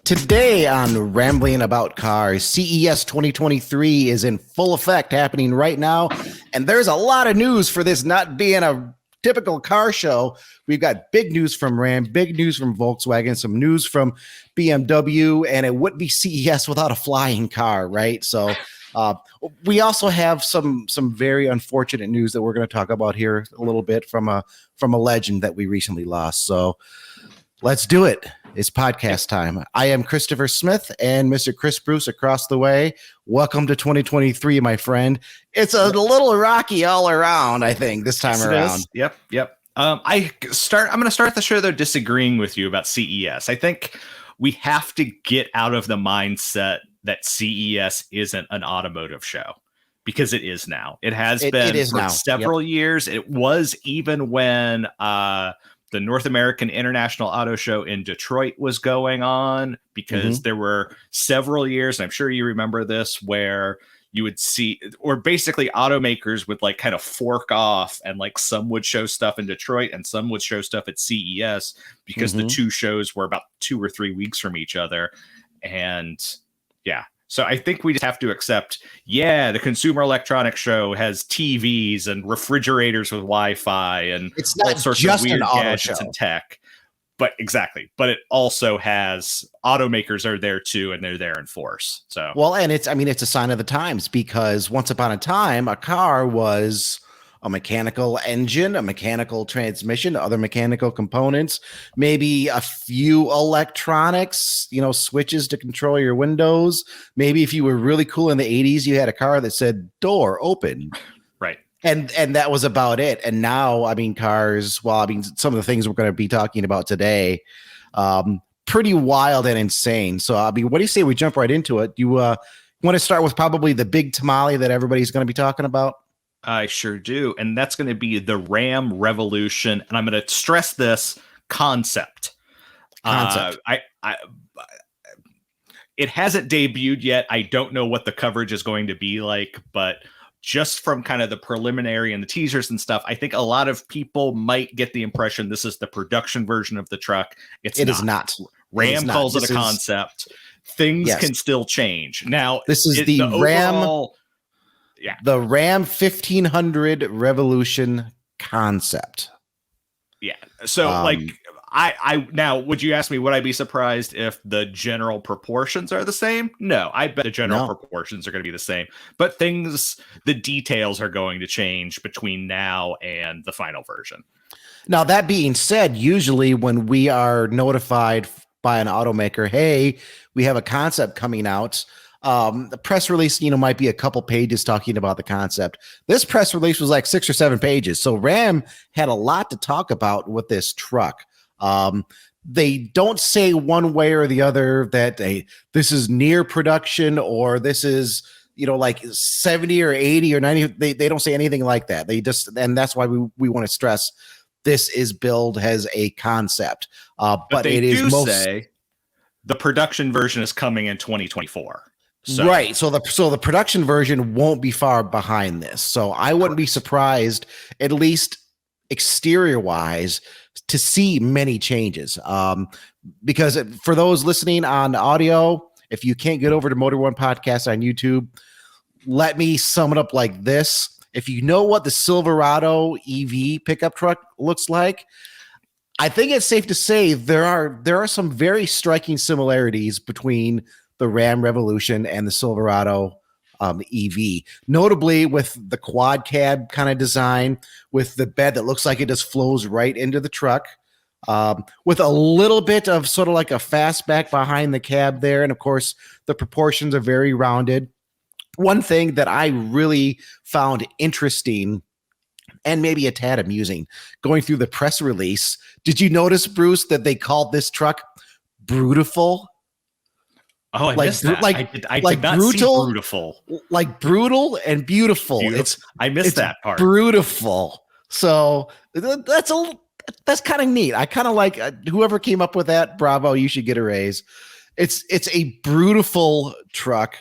Today on Rambling About Cars, CES 2023 is in full effect happening right now, and there's a lot of news for this not being a typical car show. We've got big news from Ram, big news from Volkswagen, some news from BMW, and it wouldn't be CES without a flying car, right? So we also have some very unfortunate news that we're going to talk about here a little bit from a legend that we recently lost. So let's do it. It's podcast time. I am Christopher Smith and Mr. Chris Bruce across the way. Welcome to 2023, my friend. It's a little rocky all around, I think, this time around. Yep. I'm going to start the show, though, disagreeing with you about CES. I think we have to get out of the mindset that CES isn't an automotive show, because it is now. It has been for several years. It was even when the North American International Auto Show in Detroit was going on, because there were several years, and I'm sure you remember this, where you would see, or basically automakers would like kind of fork off, and like some would show stuff in Detroit and some would show stuff at CES, because the two shows were about 2 or 3 weeks from each other. And yeah. So I think we just have to accept, the Consumer Electronics Show has TVs and refrigerators with Wi-Fi and it's not all sorts just of weird an auto gadgets show. and tech. But it also has automakers are there too, and they're there in force. So and it's a sign of the times, because once upon a time, a car was a mechanical engine, a mechanical transmission, other mechanical components, maybe a few electronics, switches to control your windows. Maybe if you were really cool in the 80s, you had a car that said door open. Right. And that was about it. And now, cars, some of the things we're going to be talking about today, pretty wild and insane. So, what do you say we jump right into it? You want to start with probably the big tamale that everybody's going to be talking about? I sure do. And that's going to be the Ram Revolution. And I'm going to stress this concept. It hasn't debuted yet. I don't know what the coverage is going to be like, but just from kind of the preliminary and the teasers and stuff, I think a lot of people might get the impression this is the production version of the truck. It is not. Ram calls it a concept. Things can still change. Now, this is the Ram. Yeah, the Ram 1500 Revolution concept. Yeah. So I now, would you ask me, would I be surprised if the general proportions are the same? No, I bet the general proportions are going to be the same, but the details are going to change between now and the final version. Now, that being said, usually when we are notified by an automaker, hey, we have a concept coming out, the press release, might be a couple pages talking about the concept. This press release was like 6 or 7 pages. So Ram had a lot to talk about with this truck. They don't say one way or the other that this is near production, or this is, like 70 or 80 or 90. They don't say anything like that. And that's why we want to stress this is billed as a concept. But they it is say the production version is coming in 2024. So. Right. So the production version won't be far behind this. So I wouldn't be surprised, at least exterior wise, to see many changes. Because for those listening on audio, if you can't get over to Motor One Podcast on YouTube, let me sum it up like this. If you know what the Silverado EV pickup truck looks like, I think it's safe to say there are some very striking similarities between the Ram Revolution and the Silverado EV, notably with the quad cab kind of design, with the bed that looks like it just flows right into the truck, with a little bit of sort of like a fastback behind the cab there. And of course, the proportions are very rounded. One thing that I really found interesting and maybe a tad amusing going through the press release, did you notice, Bruce, that they called this truck Brutiful? Oh, I missed that. I did not brutal, see Brutiful. Like brutal and beautiful. I missed that part. Brutiful. So that's kind of neat. I kind of like whoever came up with that. Bravo, you should get a raise. It's a Brutiful truck.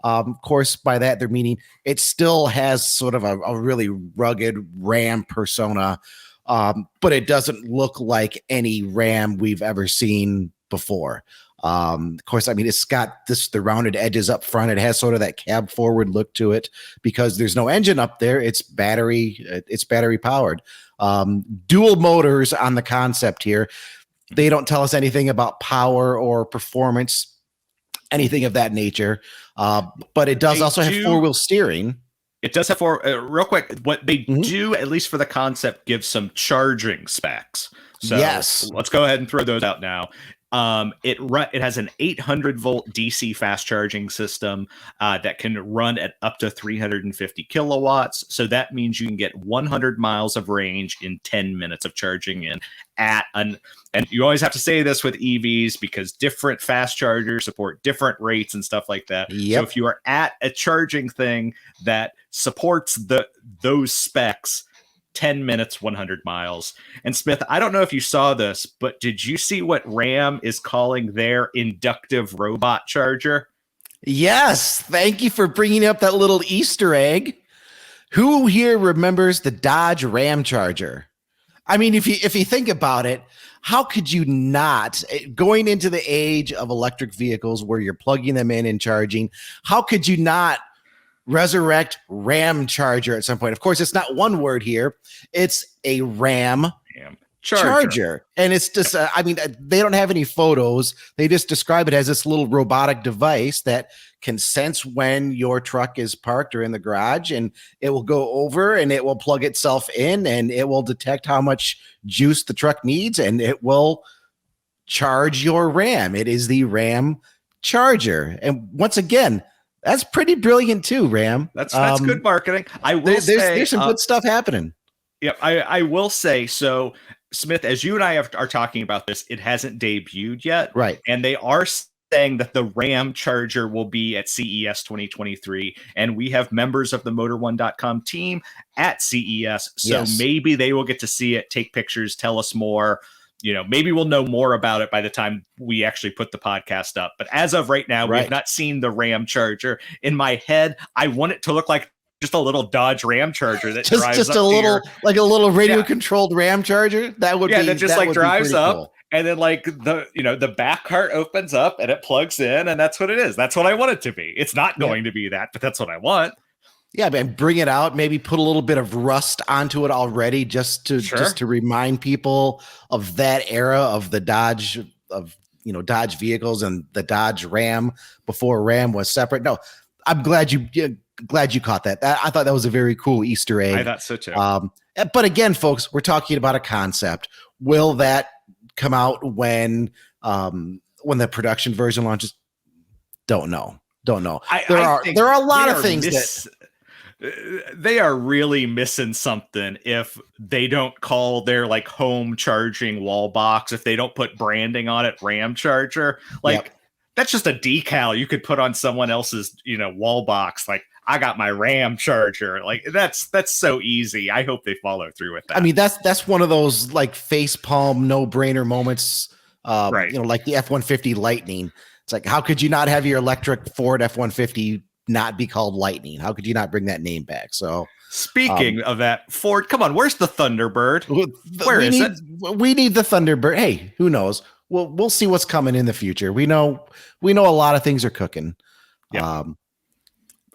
Of course, by that they're meaning it still has sort of a really rugged Ram persona, but it doesn't look like any Ram we've ever seen before. Of course, I mean, it's got the rounded edges up front. It has sort of that cab forward look to it because there's no engine up there. It's battery powered. Dual motors on the concept here. They don't tell us anything about power or performance, anything of that nature. But it does also have four-wheel steering. It does have real quick, what they do, at least for the concept, give some charging specs. So yes, let's go ahead and throw those out now. It has an 800-volt DC fast charging system that can run at up to 350 kilowatts. So that means you can get 100 miles of range in 10 minutes of charging in and you always have to say this with EVs because different fast chargers support different rates and stuff like that. Yep. So if you are at a charging thing that supports those specs, 10 minutes, 100 miles. And Smith, I don't know if you saw this, but did you see what Ram is calling their inductive robot charger? Yes. Thank you for bringing up that little Easter egg. Who here remembers the Dodge Ram Charger? I mean, if you think about it, how could you not, going into the age of electric vehicles where you're plugging them in and charging, how could you not resurrect Ram Charger at some point? Of course, it's not one word here. It's a Ram charger. And it's just, I mean, they don't have any photos. They just describe it as this little robotic device that can sense when your truck is parked or in the garage, and it will go over and it will plug itself in and it will detect how much juice the truck needs and it will charge your Ram. It is the Ram charger. And once again, that's pretty brilliant too, Ram. That's good marketing. I will say there's some good stuff happening. Yeah, I will say so. Smith, as you and I are talking about this, it hasn't debuted yet. Right. And they are saying that the Ram charger will be at CES 2023. And we have members of the Motor1.com team at CES. So maybe they will get to see it, take pictures, tell us more. You know, maybe we'll know more about it by the time we actually put the podcast up. But as of right now, we've not seen the Ram charger. In my head, I want it to look like just a little Dodge Ram charger that drives just up a little like a little radio controlled Ram charger. That would be that just like drives up cool. And then like the back cart opens up and it plugs in and that's what it is. That's what I want it to be. It's not going to be that, but that's what I want. Yeah, man, bring it out. Maybe put a little bit of rust onto it already, just to remind people of that era of the Dodge Dodge vehicles and the Dodge Ram before Ram was separate. No, I'm glad you caught that. I thought that was a very cool Easter egg. I thought so too. But again, folks, we're talking about a concept. Will that come out when the production version launches? Don't know. There are a lot of things that they are really missing something if they don't call their like home charging wall box, if they don't put branding on it, Ram charger. Like that's just a decal you could put on someone else's, wall box. Like, I got my Ram charger. Like that's so easy. I hope they follow through with that. I mean, that's one of those like face palm no brainer moments. Like the F-150 Lightning. It's like, how could you not have your electric Ford F-150 not be called Lightning? How could you not bring that name back? So speaking of that, Ford, come on, where's the Thunderbird? Where is it? We need the Thunderbird. Hey, who knows? We'll see what's coming in the future. We know a lot of things are cooking. Yeah.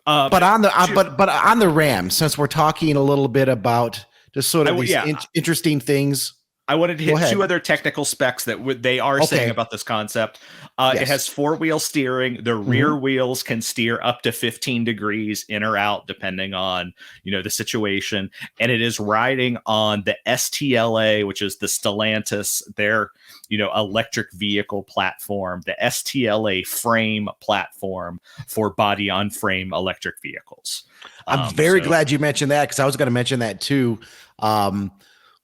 But on the Ram, since we're talking a little bit about just sort of these interesting things, I wanted to hit two other technical specs that they are saying about this concept. It has four-wheel steering. The rear wheels can steer up to 15 degrees in or out, depending on, the situation. And it is riding on the STLA, which is the Stellantis, their, electric vehicle platform, the STLA frame platform for body-on-frame electric vehicles. I'm very glad you mentioned that because I was going to mention that too.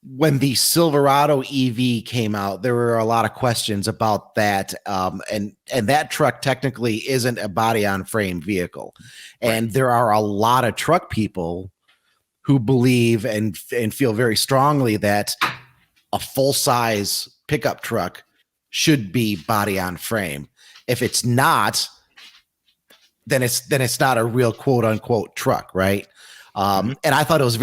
When the Silverado EV came out, there were a lot of questions about that. And that truck technically isn't a body on frame vehicle. And there are a lot of truck people who believe and feel very strongly that a full size pickup truck should be body on frame. If it's not, then it's not a real quote unquote truck. Right. And I thought it was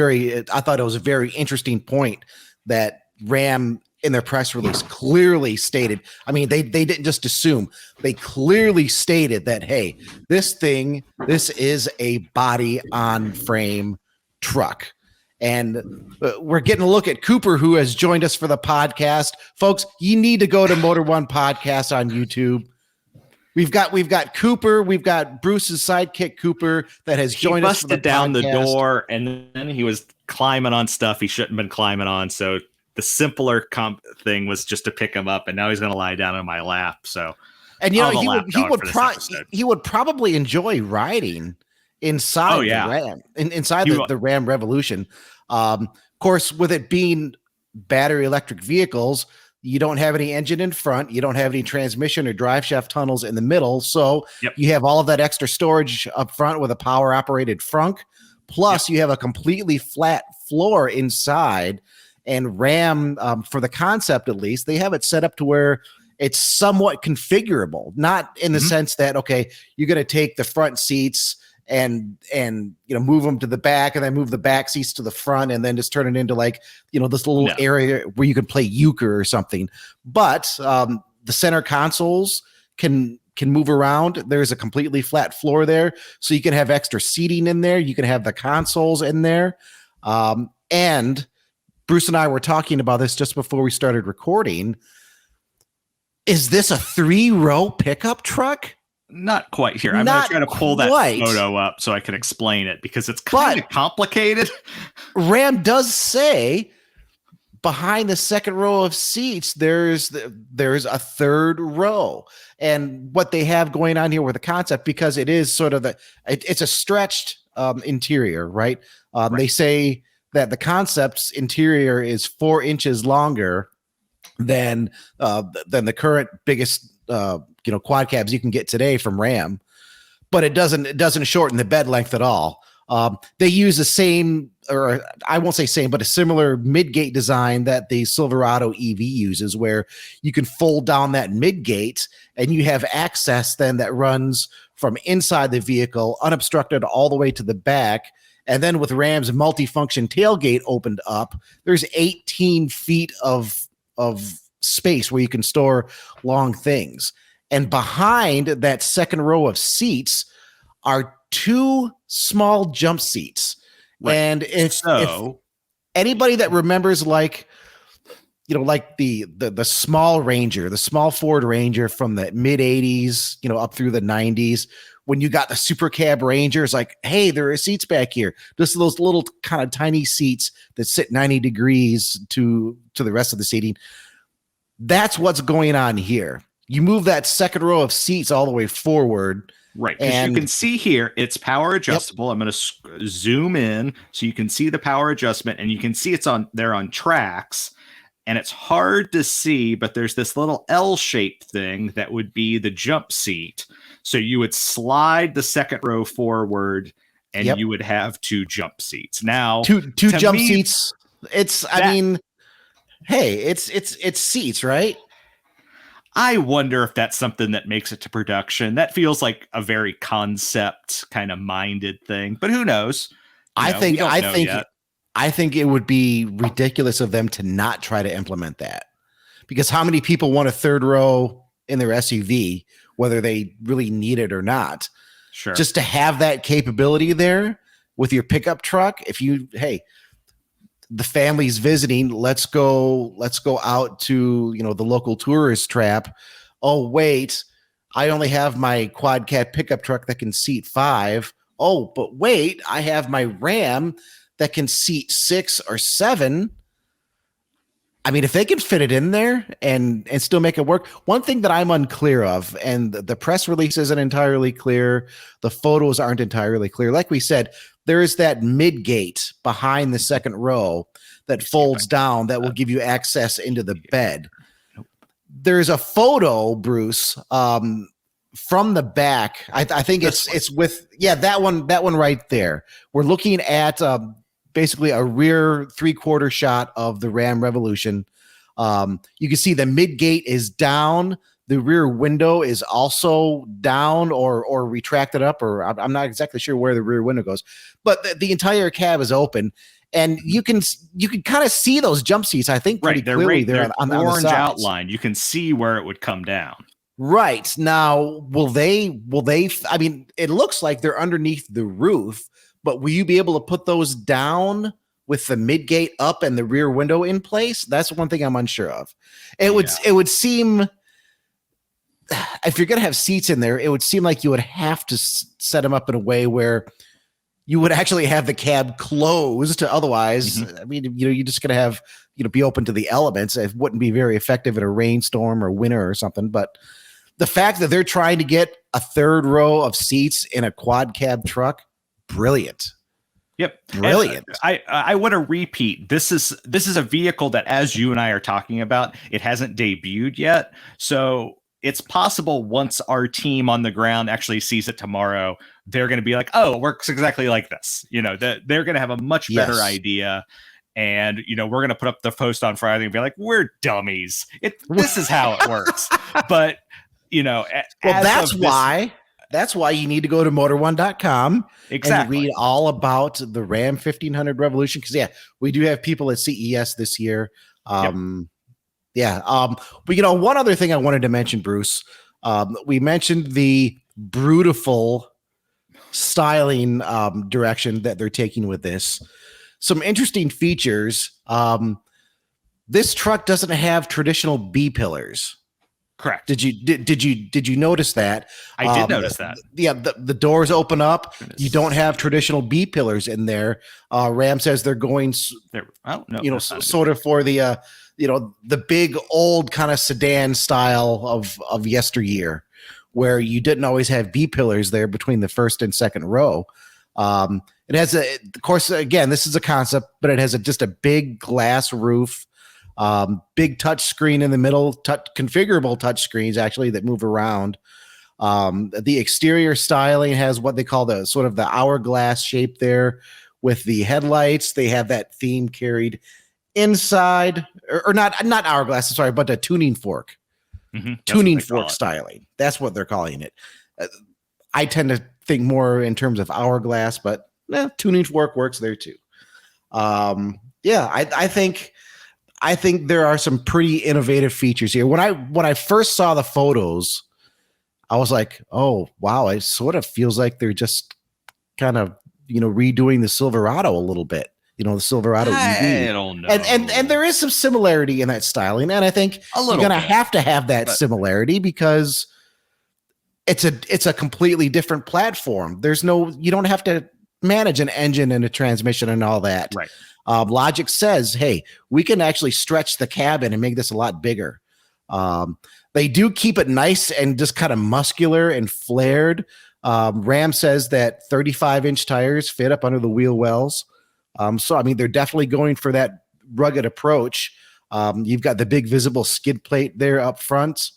a very interesting point that Ram in their press release clearly stated, I mean, they didn't just assume, they clearly stated that, hey, this is a body on frame truck. And we're getting a look at Cooper, who has joined us for the podcast. Folks, you need to go to Motor One Podcast on YouTube. We've got Cooper. We've got Bruce's sidekick, Cooper, that has joined us for the podcast. He busted down the door, and then he was climbing on stuff he shouldn't have been climbing on. So the simpler thing was just to pick him up, and now he's going to lie down in my lap. So, and you know, he would probably enjoy riding inside the Ram, inside the Ram Revolution. Of course, with it being battery electric vehicles, you don't have any engine in front. You don't have any transmission or drive shaft tunnels in the middle. So you have all of that extra storage up front with a power operated frunk. Plus you have a completely flat floor inside. And Ram, for the concept at least, they have it set up to where it's somewhat configurable, not in the sense that, okay, you're going to take the front seats and move them to the back and then move the back seats to the front and then just turn it into like, this little area where you can play euchre or something. But the center consoles can move around. There's a completely flat floor there, so you can have extra seating in there. You can have the consoles in there. And Bruce and I were talking about this just before we started recording. Is this a 3-row pickup truck? Not quite here. I'm going to try to pull that photo up so I can explain it because it's kind of complicated. Ram does say behind the second row of seats, there's a third row. And what they have going on here with the concept, because it is sort of it's a stretched interior, right? They say that the concept's interior is 4 inches longer than the current biggest quad cabs you can get today from Ram, but it doesn't shorten the bed length at all. They use the same, or I won't say same, but a similar mid-gate design that the Silverado EV uses, where you can fold down that mid-gate and you have access then that runs from inside the vehicle unobstructed all the way to the back. And then with Ram's multifunction tailgate opened up, there's 18 feet of space where you can store long things. And behind that second row of seats are 2 small jump seats. Right. And if anybody that remembers like the small Ranger, the small Ford Ranger from the mid 80s, up through the 90s, when you got the super cab Rangers, like, hey, there are seats back here. Just those little kind of tiny seats that sit 90 degrees to the rest of the seating. That's what's going on here. You move that second row of seats all the way forward. Right. And you can see here, it's power adjustable. Yep. I'm going to zoom in so you can see the power adjustment, and you can see it's on tracks, and it's hard to see, but there's this little L-shaped thing that would be the jump seat. So you would slide the second row forward and you would have 2 jump seats. Now, two jump seats. It's seats, right? I wonder if that's something that makes it to production. That feels like a very concept kind of minded thing, but who knows? I think it would be ridiculous of them to not try to implement that, because how many people want a third row in their SUV, whether they really need it or not? Sure. Just to have that capability there with your pickup truck. If the family's visiting, let's go out to the local tourist trap. Oh wait, I only have my quad cab pickup truck that can seat 5. Oh, but wait, I have my Ram that can seat 6 or 7. I mean, if they can fit it in there and still make it work. One thing that I'm unclear of, and the press release isn't entirely clear, the photos aren't entirely clear. Like we said, there is that mid gate behind the second row that folds down that will give you access into the bed. There's a photo, Bruce, from the back. I think it's with that one right there. We're looking at basically a rear 3/4 shot of the Ram Revolution. You can see the mid gate is down. The rear window is also down or retracted up, or I'm not exactly sure where the rear window goes, but the entire cab is open. and you can kind of see those jump seats, I think, pretty clearly there on the orange sides. outline. You can see where it would come down. Right. Now, will they, I mean, it looks like they're underneath the roof, but will you be able to put those down with the midgate up and the rear window in place? That's one thing I'm unsure of. It would seem, if you're going to have seats in there, it would seem like you would have to set them up in a way where you would actually have the cab closed. Otherwise, I mean, you're just going to have, be open to the elements. It wouldn't be very effective in a rainstorm or winter or something. But the fact that they're trying to get a third row of seats in a quad cab truck, brilliant. Yep. Brilliant. And I want to repeat, this is a vehicle that, as you and I are talking about, it hasn't debuted yet. So it's possible once our team on the ground actually sees it tomorrow, they're going to be like, oh, it works exactly like this. They're going to have a much better idea. And, we're going to put up the post on Friday and be like, we're dummies. This is how it works. But, that's why you need to go to motor1.com and read all about the Ram 1500 Revolution. Because, we do have people at CES this year. But, one other thing I wanted to mention, Bruce, we mentioned the beautiful styling direction that they're taking with this. Some interesting features. This truck doesn't have traditional B pillars. Correct. Did you notice that? I did notice that. Yeah, the doors open up. You don't have traditional B pillars in there. Ram says they're going sort of for the the big old kind of sedan style of yesteryear, where you didn't always have B pillars there between the first and second row. It has of course, again, this is a concept, but it has just a big glass roof, big touch screen in the middle, configurable touch screens actually that move around. The exterior styling has what they call the sort of the hourglass shape there with the headlights. They have that theme carried inside, or not hourglass, sorry, but a tuning fork. Tuning fork styling. That's what they're calling it. I tend to think more in terms of hourglass, but tuning fork works there too. I think there are some pretty innovative features here. When I first saw the photos, I was like, oh wow, it sort of feels like they're just kind of redoing the Silverado a little bit. The Silverado EV. I don't know. And there is some similarity in that styling, and I think you're going to have to have that similarity because it's a completely different platform. You don't have to manage an engine and a transmission and all that. Right. Logic says, hey, we can actually stretch the cabin and make this a lot bigger. They do keep it nice and just kind of muscular and flared. Ram says that 35-inch tires fit up under the wheel wells. So, I mean, they're definitely going for that rugged approach. You've got the big visible skid plate there up front.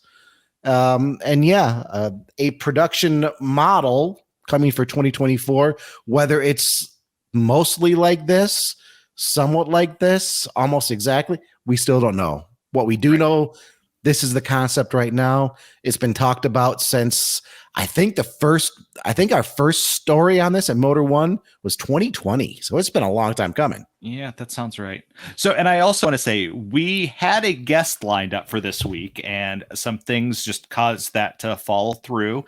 A production model coming for 2024, whether it's mostly like this, somewhat like this, almost exactly, we still don't know. What we do know, this is the concept right now. It's been talked about since I think our first story on this at Motor One was 2020. So it's been a long time coming. Yeah, that sounds right. So, and I also want to say we had a guest lined up for this week and some things just caused that to fall through.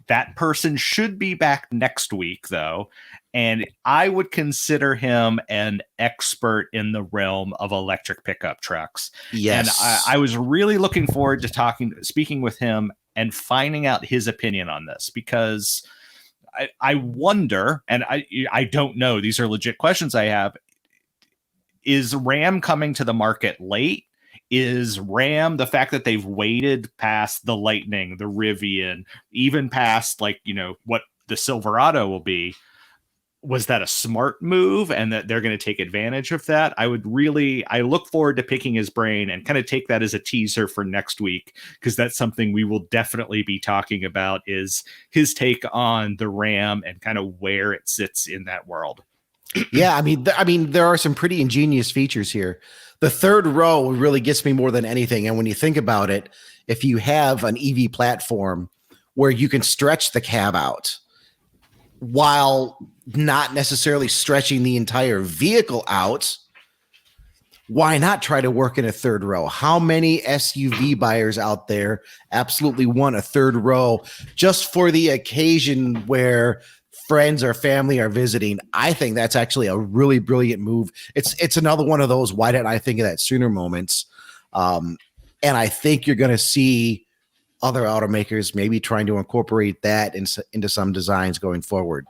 That person should be back next week though. And I would consider him an expert in the realm of electric pickup trucks. Yes. And I was really looking forward to speaking with him and finding out his opinion on this, because I wonder, and I don't know, these are legit questions I have. Is Ram coming to the market late? Is Ram, the fact that they've waited past the Lightning, the Rivian, even past what the Silverado will be, was that a smart move and that they're going to take advantage of that? I look forward to picking his brain and kind of take that as a teaser for next week, because that's something we will definitely be talking about, is his take on the Ram and kind of where it sits in that world. Yeah, I mean, there are some pretty ingenious features here. The third row really gets me more than anything. And when you think about it, if you have an EV platform where you can stretch the cab out while not necessarily stretching the entire vehicle out, why not try to work in a third row? How many SUV buyers out there absolutely want a third row just for the occasion where friends or family are visiting? I think that's actually a really brilliant move. It's another one of those why didn't I think of that sooner moments. And I think you're going to see other automakers maybe trying to incorporate that into some designs going forward.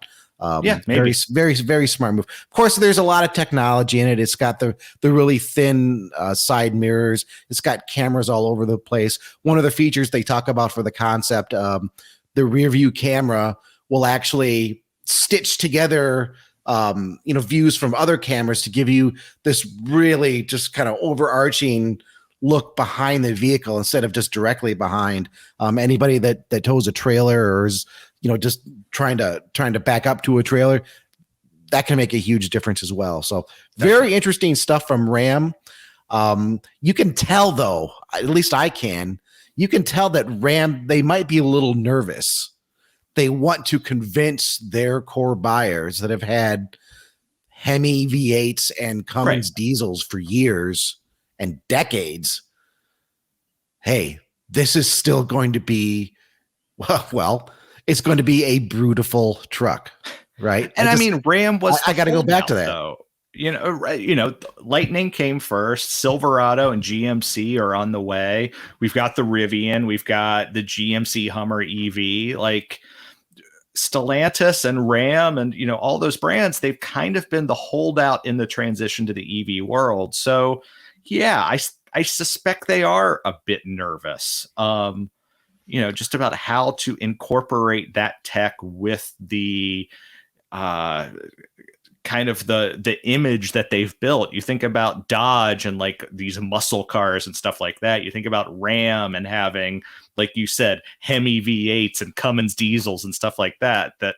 Yeah, maybe. Very smart move. Of course, there's a lot of technology in it. It's got the really thin side mirrors. It's got cameras all over the place. One of the features they talk about for the concept, the rear view camera will actually stitch together views from other cameras to give you this really just kind of overarching look behind the vehicle instead of just directly behind. Anybody that tows a trailer or is just trying to back up to a trailer, that can make a huge difference as well. So very interesting stuff from Ram. You can tell though, at least I can, you can tell that Ram, they might be a little nervous. They want to convince their core buyers that have had Hemi V8s and Cummins diesels for years and decades. Hey, this is still going to be, well, it's going to be a beautiful truck, right? And I mean, Ram was. I got to go back to that. Though. Lightning came first. Silverado and GMC are on the way. We've got the Rivian. We've got the GMC Hummer EV. Like Stellantis and Ram and all those brands, they've kind of been the holdout in the transition to the EV world. So yeah, I suspect they are a bit nervous. Just about how to incorporate that tech with the kind of the image that they've built. You think about Dodge and like these muscle cars and stuff like that. You think about Ram and having, like you said, Hemi V8s and Cummins diesels and stuff like that. That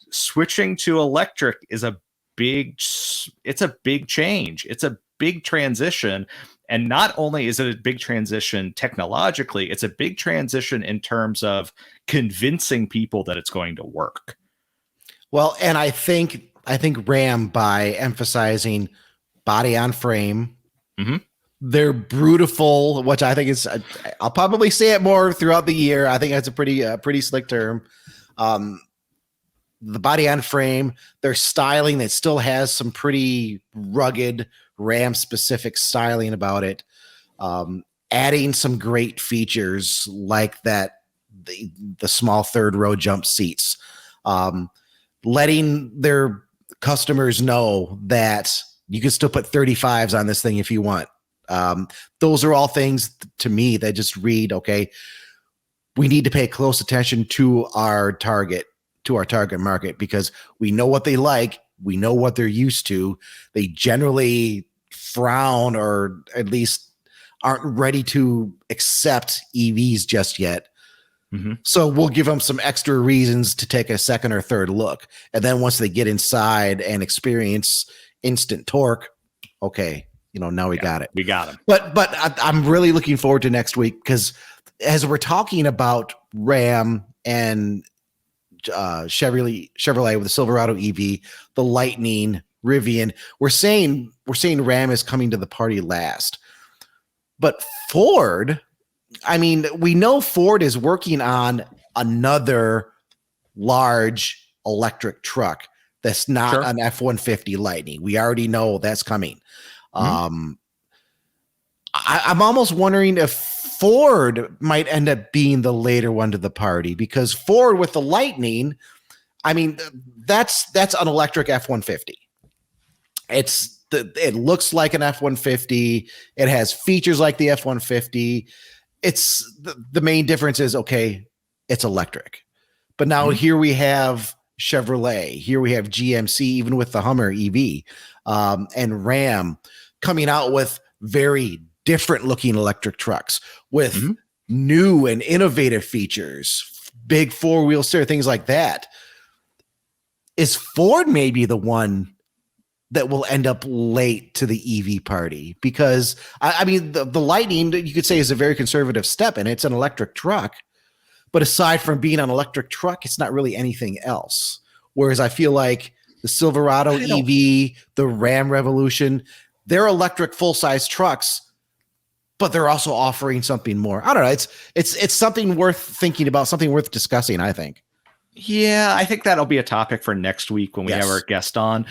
switching to electric is a big change. It's a big transition. And not only is it a big transition technologically, it's a big transition in terms of convincing people that it's going to work. Well, and I think Ram, by emphasizing body on frame, they're brutal, which I think is, I'll probably say it more throughout the year. I think that's a pretty slick term. The body on frame, their styling that still has some pretty rugged Ram specific styling about it. Adding some great features like that, the small third row jump seats, letting their customers know that you can still put 35s on this thing if you want. Those are all things to me that just read, okay, we need to pay close attention to our target market because we know what they like. We know what they're used to. They generally frown or at least aren't ready to accept EVs just yet. So we'll give them some extra reasons to take a second or third look. And then once they get inside and experience instant torque, okay, now we got it. We got them. But I'm really looking forward to next week because as we're talking about Ram and Chevrolet with the Silverado EV, the Lightning, Rivian, we're saying Ram is coming to the party last. But Ford, I mean, we know Ford is working on another large electric truck that's not an F-150 Lightning. We already know that's coming. I'm almost wondering if Ford might end up being the later one to the party because Ford with the Lightning, I mean, that's an electric F-150. It looks like an F-150. It has features like the F-150. It's the main difference is, okay, it's electric. But now here we have Chevrolet. Here we have GMC, even with the Hummer EV, and Ram coming out with very different looking electric trucks with new and innovative features, big four-wheel steer, things like that. Is Ford maybe the one that will end up late to the EV party? Because I mean, the Lightning, you could say, is a very conservative step, and it's an electric truck. But aside from being an electric truck, it's not really anything else. Whereas I feel like the Silverado I don't- EV, the Ram Revolution. They're electric full-size trucks, but they're also offering something more. I don't know. It's something worth thinking about, something worth discussing, I think. Yeah, I think that'll be a topic for next week when we have our guest on.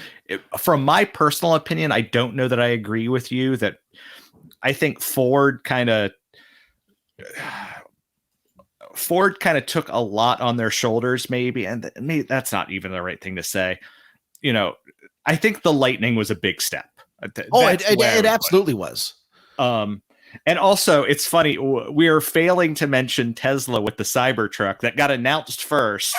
From my personal opinion, I don't know that I agree with you that I think Ford kind of took a lot on their shoulders, maybe, and maybe that's not even the right thing to say. You know, I think the Lightning was a big step. It absolutely was. And also, it's funny, we are failing to mention Tesla with the Cybertruck that got announced first.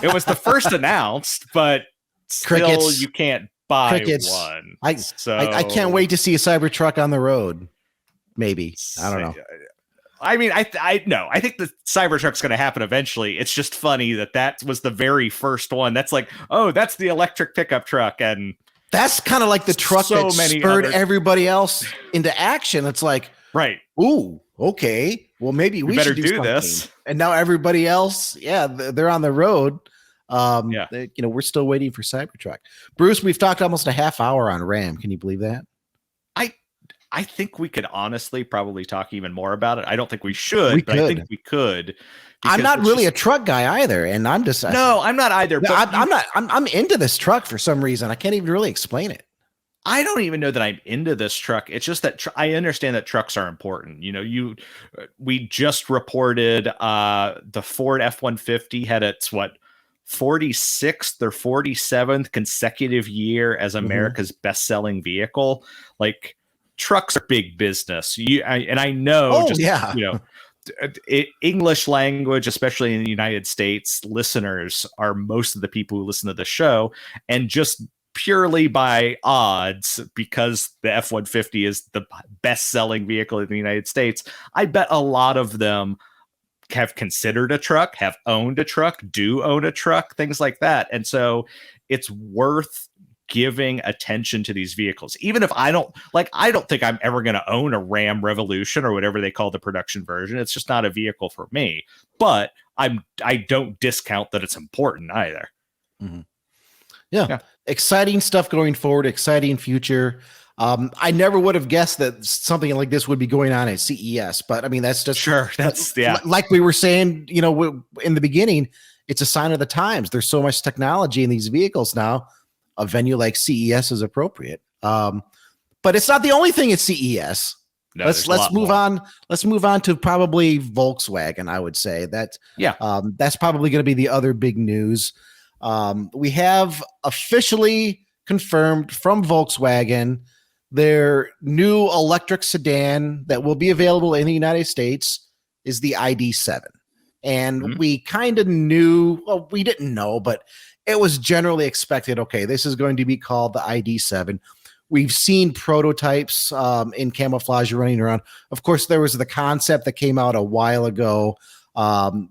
It was the first announced, but still you can't buy one. I can't wait to see a Cybertruck on the road. Maybe. I don't know. I mean, I think the Cybertruck's going to happen eventually. It's just funny that was the very first one. That's like, oh, that's the electric pickup truck, and that's kind of like the truck that spurred everybody else into action. It's like, right. Ooh, okay. Well, maybe we should do this. And now everybody else, they're on the road. We're still waiting for Cybertruck. Bruce, we've talked almost a half hour on Ram. Can you believe that? I think we could honestly probably talk even more about it. I don't think we should, but I think we could. I'm not really a truck guy either, and I'm just I'm not either. But I'm into this truck for some reason. I can't even really explain it. I don't even know that I'm into this truck. It's just that I understand that trucks are important. We just reported the Ford F-150 had its 46th or 47th consecutive year as America's best-selling vehicle. Like, trucks are big business. I know. English language, especially in the United States, listeners are most of the people who listen to the show, and just purely by odds, because the F-150 is the best-selling vehicle in the United States, I bet a lot of them have considered a truck, have owned a truck, do own a truck, things like that. And so it's worth giving attention to these vehicles. Even if I don't think I'm ever going to own a Ram Revolution or whatever they call the production version. It's just not a vehicle for me. But I don't discount that it's important either. Mm-hmm. Yeah. Exciting stuff going forward, exciting future. I never would have guessed that something like this would be going on at CES, but I mean, that's just like we were saying, in the beginning, it's a sign of the times. There's so much technology in these vehicles now. A venue like CES is appropriate. But it's not the only thing at CES. No, let's move on. Let's move on to probably Volkswagen. I would say that's probably going to be the other big news. We have officially confirmed from Volkswagen their new electric sedan that will be available in the United States is the ID.7. And we kind of knew, well, we didn't know, but it was generally expected, okay, this is going to be called the ID.7. We've seen prototypes in camouflage running around. Of course, there was the concept that came out a while ago.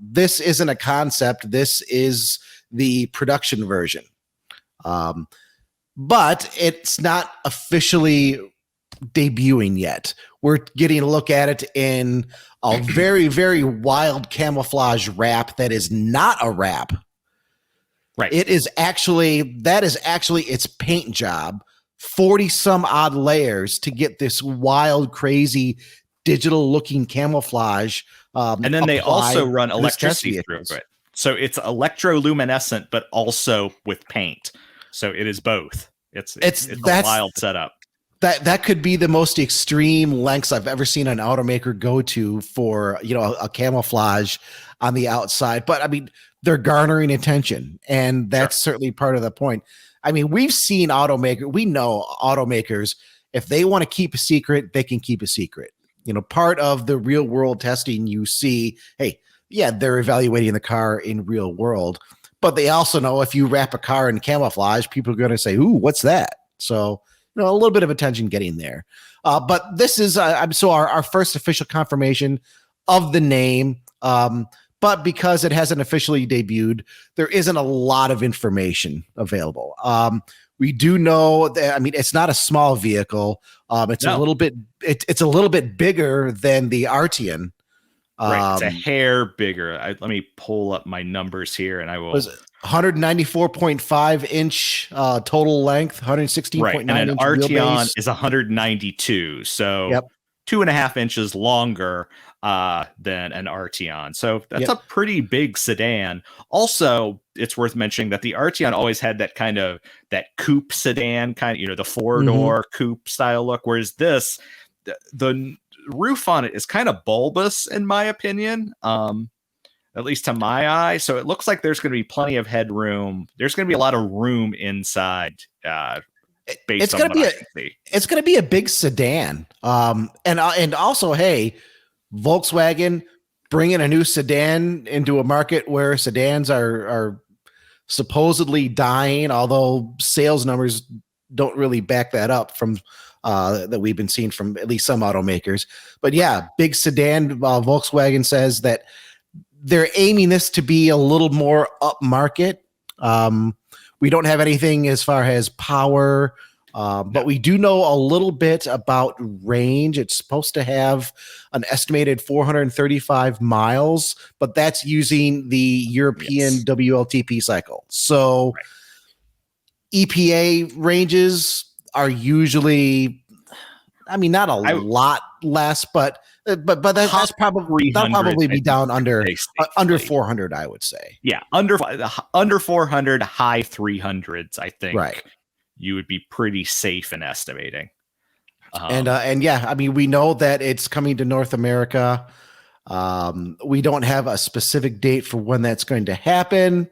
This isn't a concept. This is the production version. But it's not officially debuting yet. We're getting a look at it in a very, very wild camouflage wrap that is not a wrap. Right. That is actually its paint job, 40 some odd layers to get this wild, crazy digital looking camouflage. And then they also run electricity through it. So it's electroluminescent, but also with paint. So it is both. It's a wild setup. That could be the most extreme lengths I've ever seen an automaker go to for, a camouflage on the outside. But I mean, they're garnering attention, and that's certainly part of the point. I mean, we know automakers, if they want to keep a secret, they can keep a secret. Part of the real world testing, you see, hey, yeah, they're evaluating the car in real world, but they also know if you wrap a car in camouflage, people are going to say, ooh, what's that? So, a little bit of attention getting there. But this is our first official confirmation of the name. But because it hasn't officially debuted, there isn't a lot of information available. We do know that, I mean, it's not a small vehicle. It's a little bit bigger than the Arteon. Right, it's a hair bigger. Let me pull up my numbers here, and I will. 194.5 inch total length, Right. 116.9 And an inch Arteon wheelbase. is 192. So Yep. 2.5 inches longer than an Arteon. So that's Yep. a pretty big sedan. Also, it's worth mentioning that the Arteon always had that kind of that coupe sedan kind of, the four-door coupe style look. Whereas this, the roof on it is kind of bulbous, in my opinion. At least to my eye. So it looks like there's going to be plenty of headroom. There's going to be a lot of room inside, based It's on gonna what be I a can see. it's gonna be a big sedan. And also, hey, Volkswagen bringing a new sedan into a market where sedans are supposedly dying, although sales numbers don't really back that up from that we've been seeing from at least some automakers. But yeah, big sedan. Volkswagen says that they're aiming this to be a little more upmarket. We don't have anything as far as power, but we do know a little bit about range. It's supposed to have an estimated 435 miles, but that's using the European Yes. WLTP cycle. So Right. EPA ranges are usually, I mean, not a lot less, but that's probably that'll 300, probably I be think down you could say under safely. 400, I would say. Yeah, under 400, high 300s. I think Right. you would be pretty safe in estimating. And yeah, I mean, we know that it's coming to North America. We don't have a specific date for when that's going to happen.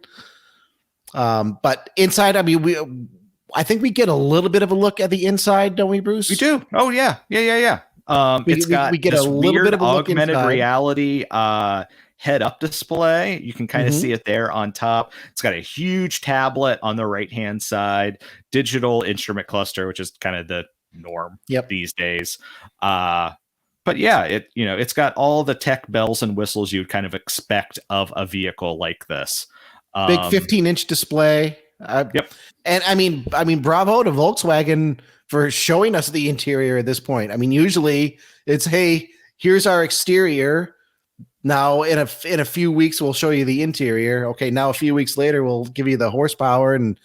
But inside, I mean, I think we get a little bit of a look at the inside, don't we, Bruce? We do. Oh yeah. It's got We get this a little weird bit of a look augmented inside. reality head-up display. You can kind of see it there on top. It's got a huge tablet on the right-hand side, digital instrument cluster, which is kind of the norm these days. But yeah, it's got all the tech bells and whistles you'd kind of expect of a vehicle like this. Big 15-inch display. Yep. And I mean, bravo to Volkswagen for showing us the interior at this point. I mean, usually it's, hey, here's our exterior. Now in a few weeks we'll show you the interior. Okay, now a few weeks later we'll give you the horsepower and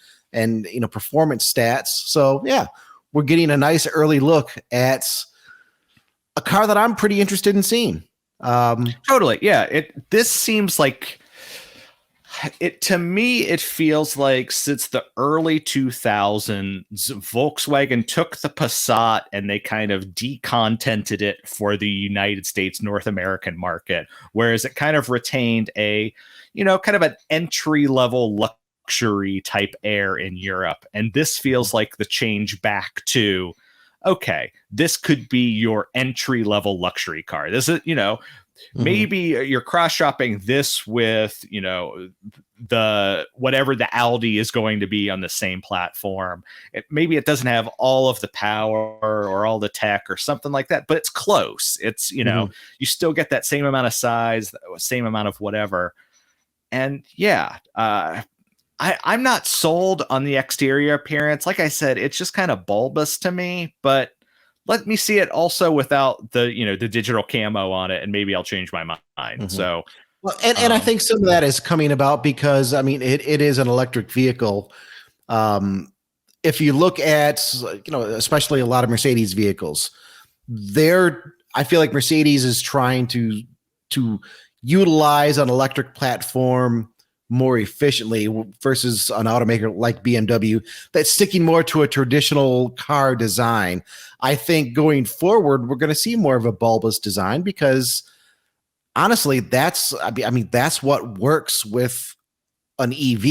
performance stats. So yeah, we're getting a nice early look at a car that I'm pretty interested in seeing. Totally. Yeah. This seems like to me, it feels like since the early 2000s, Volkswagen took the Passat and they kind of decontented it for the United States, North American market, whereas it kind of retained a, kind of an entry level luxury type air in Europe. And this feels like the change back to, okay, this could be your entry level luxury car. This is, maybe you're cross shopping this with, the whatever the Audi is going to be on the same platform. Maybe it doesn't have all of the power or all the tech or something like that, but it's close. It's, you still get that same amount of size, same amount of whatever. And yeah, I'm not sold on the exterior appearance. Like I said, it's just kind of bulbous to me, but let me see it also without the, the digital camo on it, and maybe I'll change my mind. So, well, and I think some of that is coming about because, I mean, it is an electric vehicle. If you look at, especially a lot of Mercedes vehicles, I feel like Mercedes is trying to utilize an electric platform more efficiently versus an automaker like BMW that's sticking more to a traditional car design. I think going forward, we're going to see more of a bulbous design because honestly, that's what works with an EV.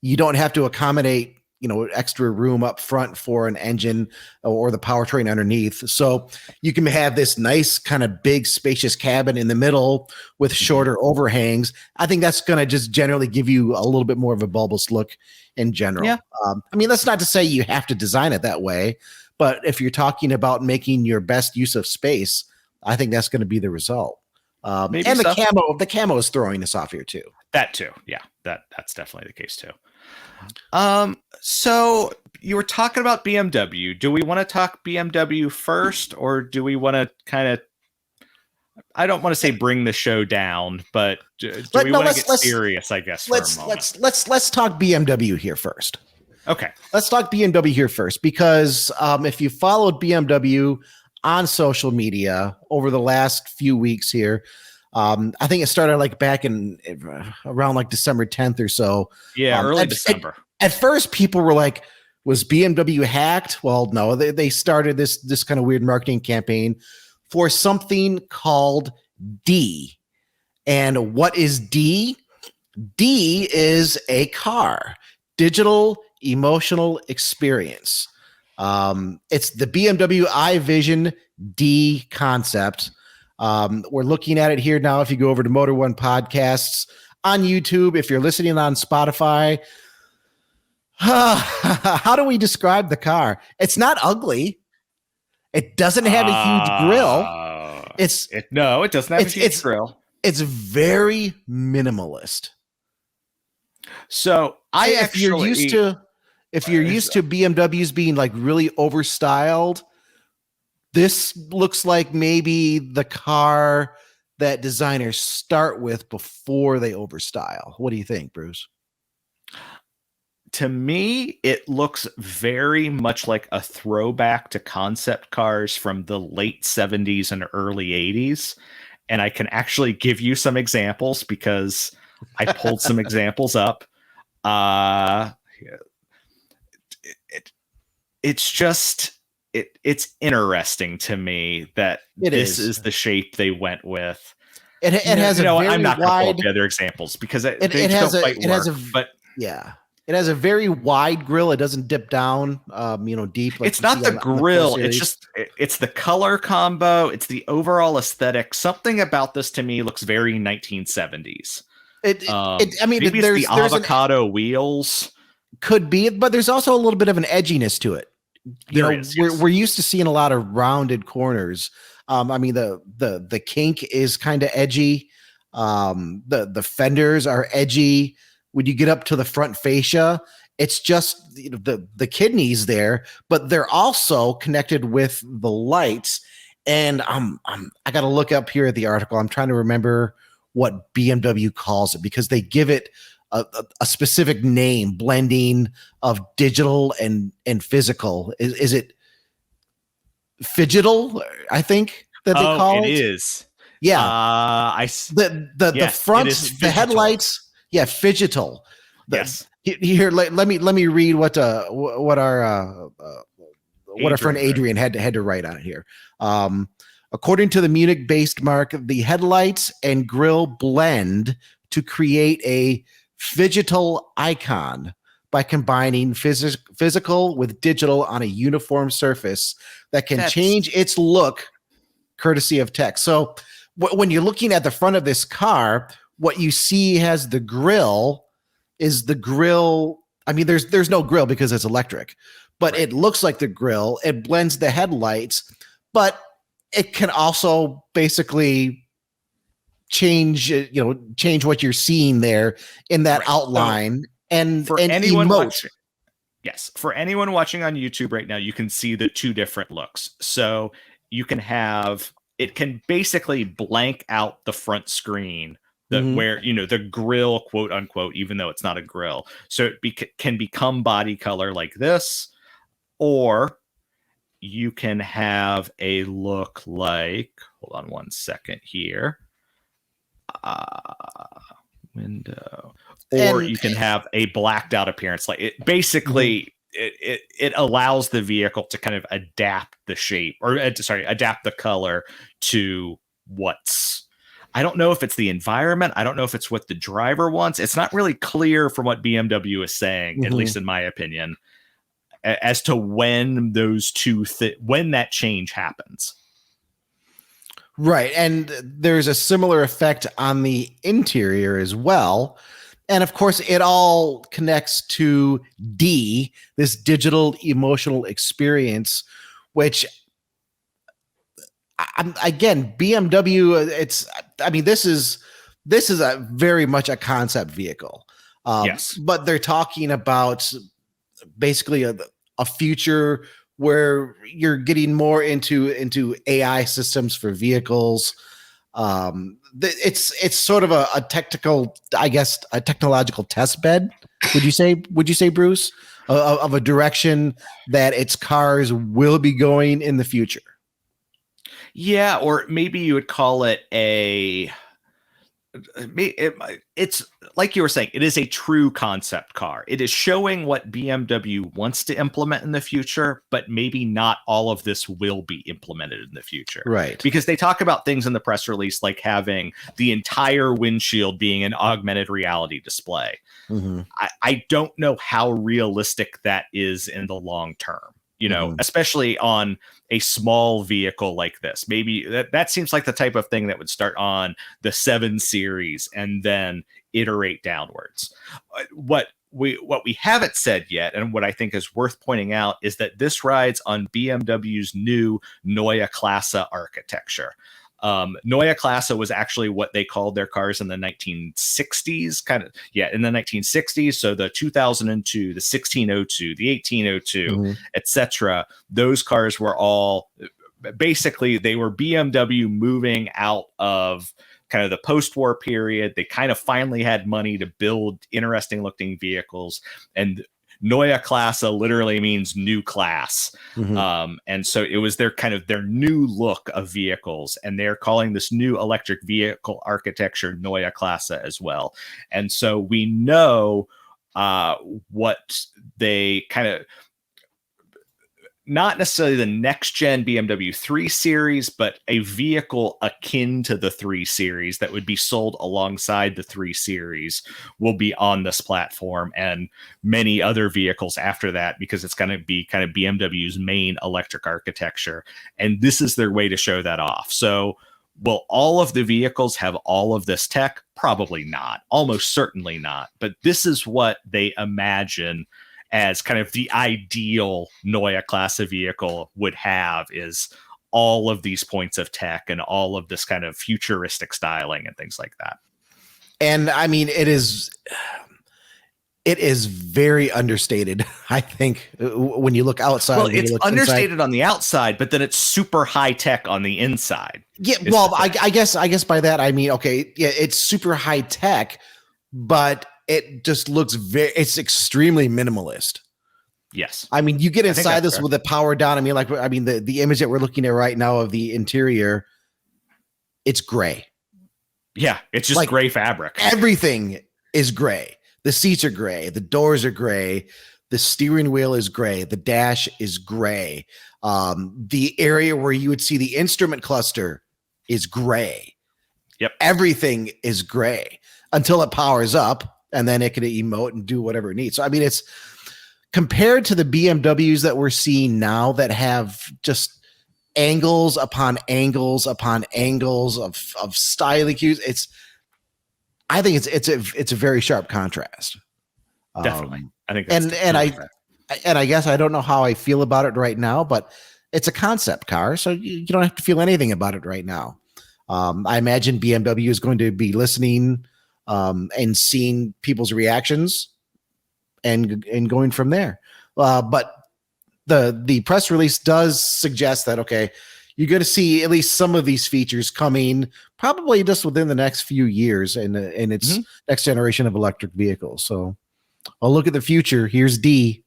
You don't have to accommodate, extra room up front for an engine or the powertrain underneath. So you can have this nice kind of big spacious cabin in the middle with shorter overhangs. I think that's going to just generally give you a little bit more of a bulbous look in general. Yeah. I mean, that's not to say you have to design it that way, but if you're talking about making your best use of space, I think that's going to be the result. And the camo is throwing us off here too. That too. Yeah, that's definitely the case too. So you were talking about BMW. Do we want to talk BMW first, or do we want to kind of I don't want to say bring the show down, but do we No, want to get serious, I guess, for a moment? Let's talk BMW here first. Okay. Let's talk BMW here first, because if you followed BMW on social media over the last few weeks here, I think it started like back in around like December 10th or so. Yeah, early December. At first, people were like, was BMW hacked? Well, no, they started this kind of weird marketing campaign for something called Dee. And what is Dee? Dee is a car, digital emotional experience. It's the BMW Vision Dee concept. We're looking at it here now. If you go over to Motor One Podcasts on YouTube, if you're listening on Spotify, how do we describe the car? It's not ugly. It doesn't have a huge grill. It doesn't have a huge grill. It's very minimalist. So if you're used to BMWs being like really overstyled, this looks like maybe the car that designers start with before they overstyle. What do you think, Bruce? To me, it looks very much like a throwback to concept cars from the late 70s and early 80s. And I can actually give you some examples because I pulled some examples up. It's interesting to me that this is the shape they went with. It has a very I'm not going to pull up wide the other examples because it has a very wide grill. It doesn't dip down, deep. Like it's not the grill. It's the color combo. It's the overall aesthetic. Something about this to me looks very 1970s. Maybe it's the avocado wheels. Could be, but there's also a little bit of an edginess to it. We're used to seeing a lot of rounded corners. The kink is kind of edgy. The fenders are edgy. When you get up to the front fascia, it's just the kidneys there, but they're also connected with the lights. And I got to look up here at the article. I'm trying to remember what BMW calls it because they give it a specific name, blending of digital and physical. Is it phygital? I think that they call it. It is. Yeah. The front, the headlights. Yeah, phygital. Yes. Here, let me read what our friend Adrian had to write on it here. According to the Munich-based mark, the headlights and grille blend to create a phygital icon by combining physical with digital on a uniform surface that can change its look courtesy of tech. So when you're looking at the front of this car, what you see has the grill is the grill. I mean, there's no grill because it's electric, but it looks like the grill. It blends the headlights, but it can also basically change what you're seeing there in that outline. And for anyone watching, for anyone watching on YouTube right now, you can see the two different looks. So you can have, it can basically blank out the front screen where, the grill, quote unquote, even though it's not a grill. So it can become body color like this, or you can have a look like, hold on one second here. Window, or you can have a blacked out appearance. Like it basically, it allows the vehicle to kind of adapt the shape adapt the color to I don't know if it's the environment. I don't know if it's what the driver wants. It's not really clear from what BMW is saying, at least in my opinion, as to when those two when that change happens. Right. And there's a similar effect on the interior as well. And of course, it all connects to Dee, this digital emotional experience, which again, BMW, this is a very much a concept vehicle. Yes. But they're talking about basically a future where you're getting more into AI systems for vehicles. It's sort of a technical, I guess, a technological test bed. Would you say? Would you say, Bruce, of a direction that its cars will be going in the future? Yeah, or maybe you would call it it's like you were saying, it is a true concept car. It is showing what BMW wants to implement in the future, but maybe not all of this will be implemented in the future. Right. Because they talk about things in the press release like having the entire windshield being an augmented reality display. Mm-hmm. I don't know how realistic that is in the long term, especially on a small vehicle like this. Maybe that seems like the type of thing that would start on the 7 Series and then iterate downwards. What we haven't said yet, and what I think is worth pointing out, is that this rides on BMW's new Neue Klasse architecture. Neue Klasse was actually what they called their cars in the 1960s, in the 1960s. So the 2002, the 1602, the 1802, etc. Those cars were all basically, they were BMW moving out of kind of the post-war period. They kind of finally had money to build interesting looking vehicles, and Neue Klasse literally means new class. And so it was their new look of vehicles, and they're calling this new electric vehicle architecture Neue Klasse as well. And so we know what they kind of, not necessarily the next gen BMW 3 Series, but a vehicle akin to the 3 Series that would be sold alongside the 3 Series will be on this platform, and many other vehicles after that, because it's going to be kind of BMW's main electric architecture. And this is their way to show that off. So will all of the vehicles have all of this tech? Probably not. Almost certainly not. But this is what they imagine as kind of the ideal Neue Klasse vehicle would have, is all of these points of tech and all of this kind of futuristic styling and things like that. And I mean, it is very understated, I think, when you look outside. Well, it's understated on the outside, but then it's super high tech on the inside. Yeah, well, I guess by that I mean, okay, yeah, it's super high tech, but it just looks it's extremely minimalist. Yes. I mean, you get inside this with the power down. I mean, the image that we're looking at right now of the interior, it's gray. Yeah, it's just like gray fabric. Everything is gray. The seats are gray. The doors are gray. The steering wheel is gray. The dash is gray. The area where you would see the instrument cluster is gray. Yep. Everything is gray until it powers up, and then it can emote and do whatever it needs. So, I mean, it's compared to the BMWs that we're seeing now that have just angles upon angles upon angles of styling cues. I think it's a very sharp contrast. Definitely. I think and I guess I don't know how I feel about it right now, but it's a concept car, so you don't have to feel anything about it right now. I imagine BMW is going to be listening and seeing people's reactions and going from there. But the press release does suggest that, okay, you're going to see at least some of these features coming probably just within the next few years in its next generation of electric vehicles. So I'll look at the future. Here's Dee.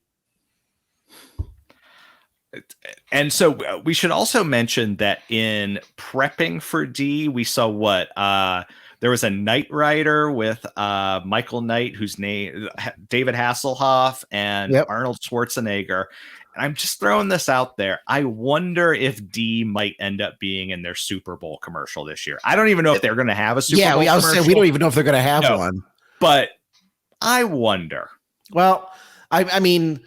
And so we should also mention that in prepping for Dee, we saw there was a Knight Rider with Michael Knight, whose name David Hasselhoff, and Arnold Schwarzenegger. And I'm just throwing this out there. I wonder if Dee might end up being in their Super Bowl commercial this year. I don't even know if they're going to have a Super Bowl commercial. I was saying, we don't even know if they're going to have one. But I wonder. Well, I mean,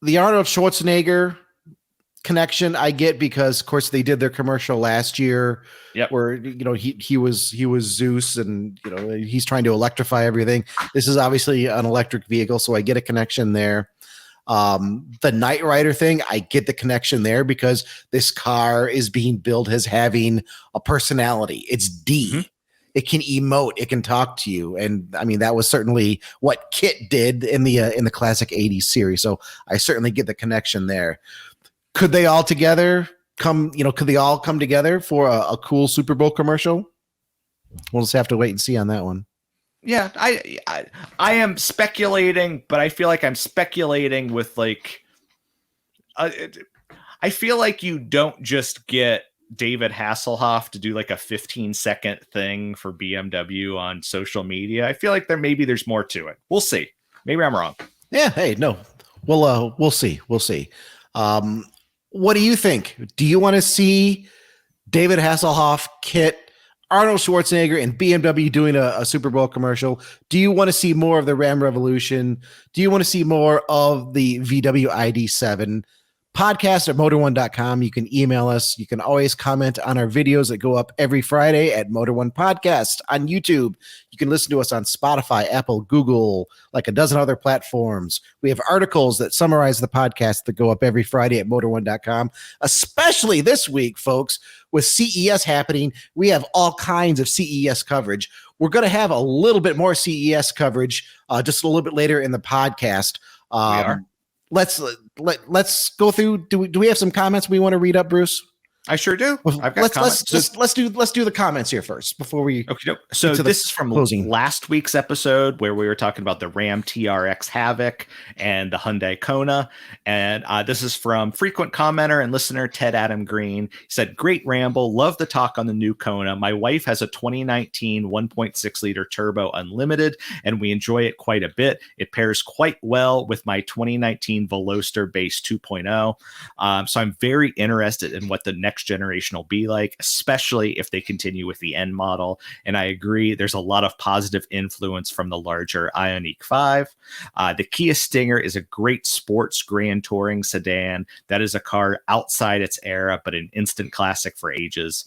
the Arnold Schwarzenegger connection I get because, of course, they did their commercial last year where he was Zeus, and he's trying to electrify everything. This is obviously an electric vehicle, so I get a connection there. The Knight Rider thing, I get the connection there because this car is being billed as having a personality. It's Dee. It can emote, it can talk to you, and I mean that was certainly what Kit did in the classic '80s series. So I certainly get the connection there. Could they all together could they all come together for a cool Super Bowl commercial? We'll just have to wait and see on that one. Yeah, I am speculating, but I feel like I'm speculating with like, I feel like you don't just get David Hasselhoff to do like a 15-second thing for BMW on social media. I feel like there's more to it. We'll see. Maybe I'm wrong. Yeah. Hey, no, we'll see. We'll see. What do you think? Do you want to see David Hasselhoff, Kit, Arnold Schwarzenegger, and BMW doing a Super Bowl commercial? Do you want to see more of the Ram Revolution? Do you want to see more of the VW ID.7? Podcast at motor1.com. You can email us. You can always comment on our videos that go up every Friday at Motor One Podcast on YouTube. You can listen to us on Spotify, Apple, Google, like a dozen other platforms. We have articles that summarize the podcast that go up every Friday at motor1.com, especially this week, folks, with CES happening. We have all kinds of CES coverage. We're going to have a little bit more CES coverage just a little bit later in the podcast. We are. Let's go through. Do we have some comments we want to read up, Bruce? I sure do. I've got comments. Let's do the comments here first before we. Okay. So this is from last week's episode where we were talking about the Ram TRX Havoc and the Hyundai Kona, and this is from frequent commenter and listener Ted Adam Green. He said, "Great ramble. Love the talk on the new Kona. My wife has a 2019 1.6 liter turbo unlimited, and we enjoy it quite a bit. It pairs quite well with my 2019 Veloster Base 2.0. So I'm very interested in what the next generation will be like, especially if they continue with the N model. And I agree, there's a lot of positive influence from the larger Ioniq 5. The Kia Stinger is a great sports grand touring sedan. That is a car outside its era, but an instant classic for ages.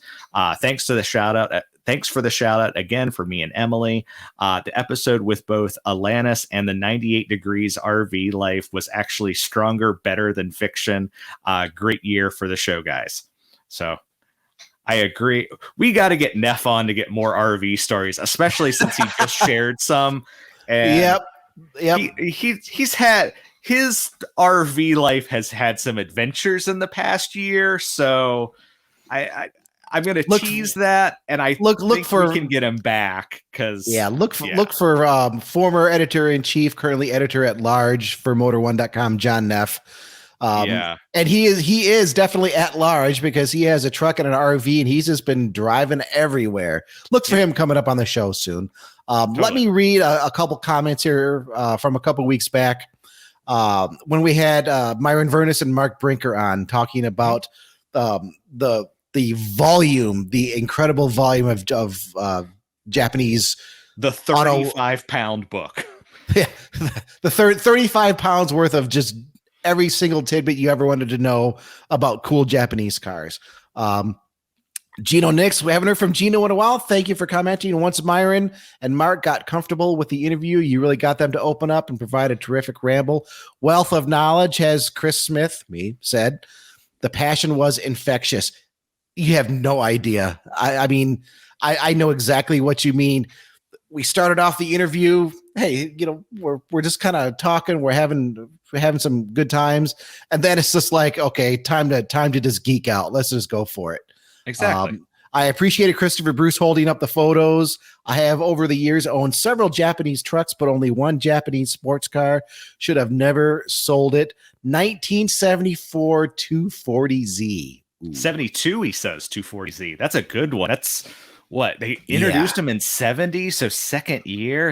Thanks for the shout out again for me and Emily. The episode with both Alanis and the 98 Degrees RV Life was actually stronger, better than fiction. Great year for the show, guys." So I agree. We got to get Neff on to get more RV stories, especially since he just shared some. And Yep. He's had his RV life has had some adventures in the past year. So I'm going to tease that, and I think we can get him back because look for former editor in chief, currently editor at large for Motor1.com, John Neff. And he is definitely at large because he has a truck and an RV, and he's just been driving everywhere. Look for him coming up on the show soon. Totally. Let me read a couple comments here from a couple weeks back when we had Myron Vernus and Mark Brinker on talking about the volume, the incredible volume of Japanese, the 35-pound book. Yeah, the 35 pounds worth of just every single tidbit you ever wanted to know about cool Japanese cars. Gino Nix, we haven't heard from Gino in a while. Thank you for commenting. Once Myron and Mark got comfortable with the interview, you really got them to open up and provide a terrific ramble. Wealth of knowledge, has Chris Smith, said. The passion was infectious. You have no idea. I mean, I know exactly what you mean. We started off the interview. Hey, we're just kind of talking. We're having some good times, and then it's just like, okay, time to just geek out. Let's just go for it. Exactly. I appreciated Christopher Bruce holding up the photos. I have over the years owned several Japanese trucks, but only one Japanese sports car. Should have never sold it. 1974 240Z. Ooh. 72, he says 240Z. That's a good one. That's what they introduced him in 70, so second year.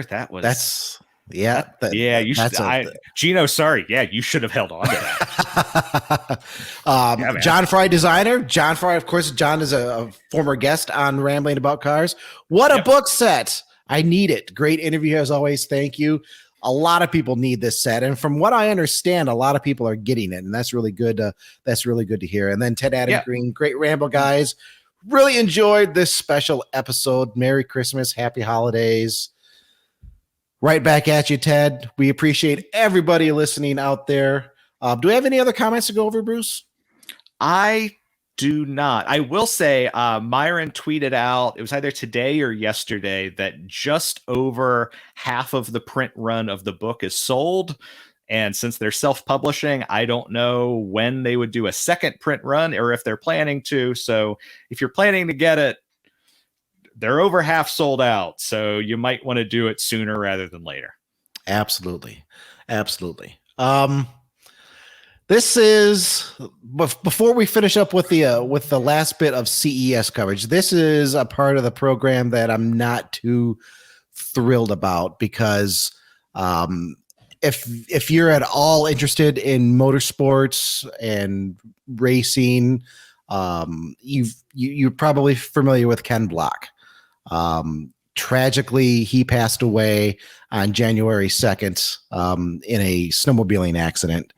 You should. Gino, sorry. Yeah, you should have held on to that. John Fry designer. John Fry, of course. John is a former guest on Rambling About Cars. What a book set! I need it. Great interview as always. Thank you. A lot of people need this set, and from what I understand, a lot of people are getting it, and that's really good. That's really good to hear. And then Ted Adam Green, great ramble, guys. Really enjoyed this special episode. Merry Christmas, happy holidays. Right back at you, Ted. We appreciate everybody listening out there. Do we have any other comments to go over, Bruce? I do not. I will say Myron tweeted out, it was either today or yesterday, that just over half of the print run of the book is sold. And since they're self-publishing, I don't know when they would do a second print run or if they're planning to. So if you're planning to get it, they're over half sold out. So you might want to do it sooner rather than later. Absolutely. Absolutely. This is before we finish up with the last bit of CES coverage. This is a part of the program that I'm not too thrilled about because if you're at all interested in motorsports and racing, you're probably familiar with Ken Block. Tragically, he passed away on January 2nd in a snowmobiling accident.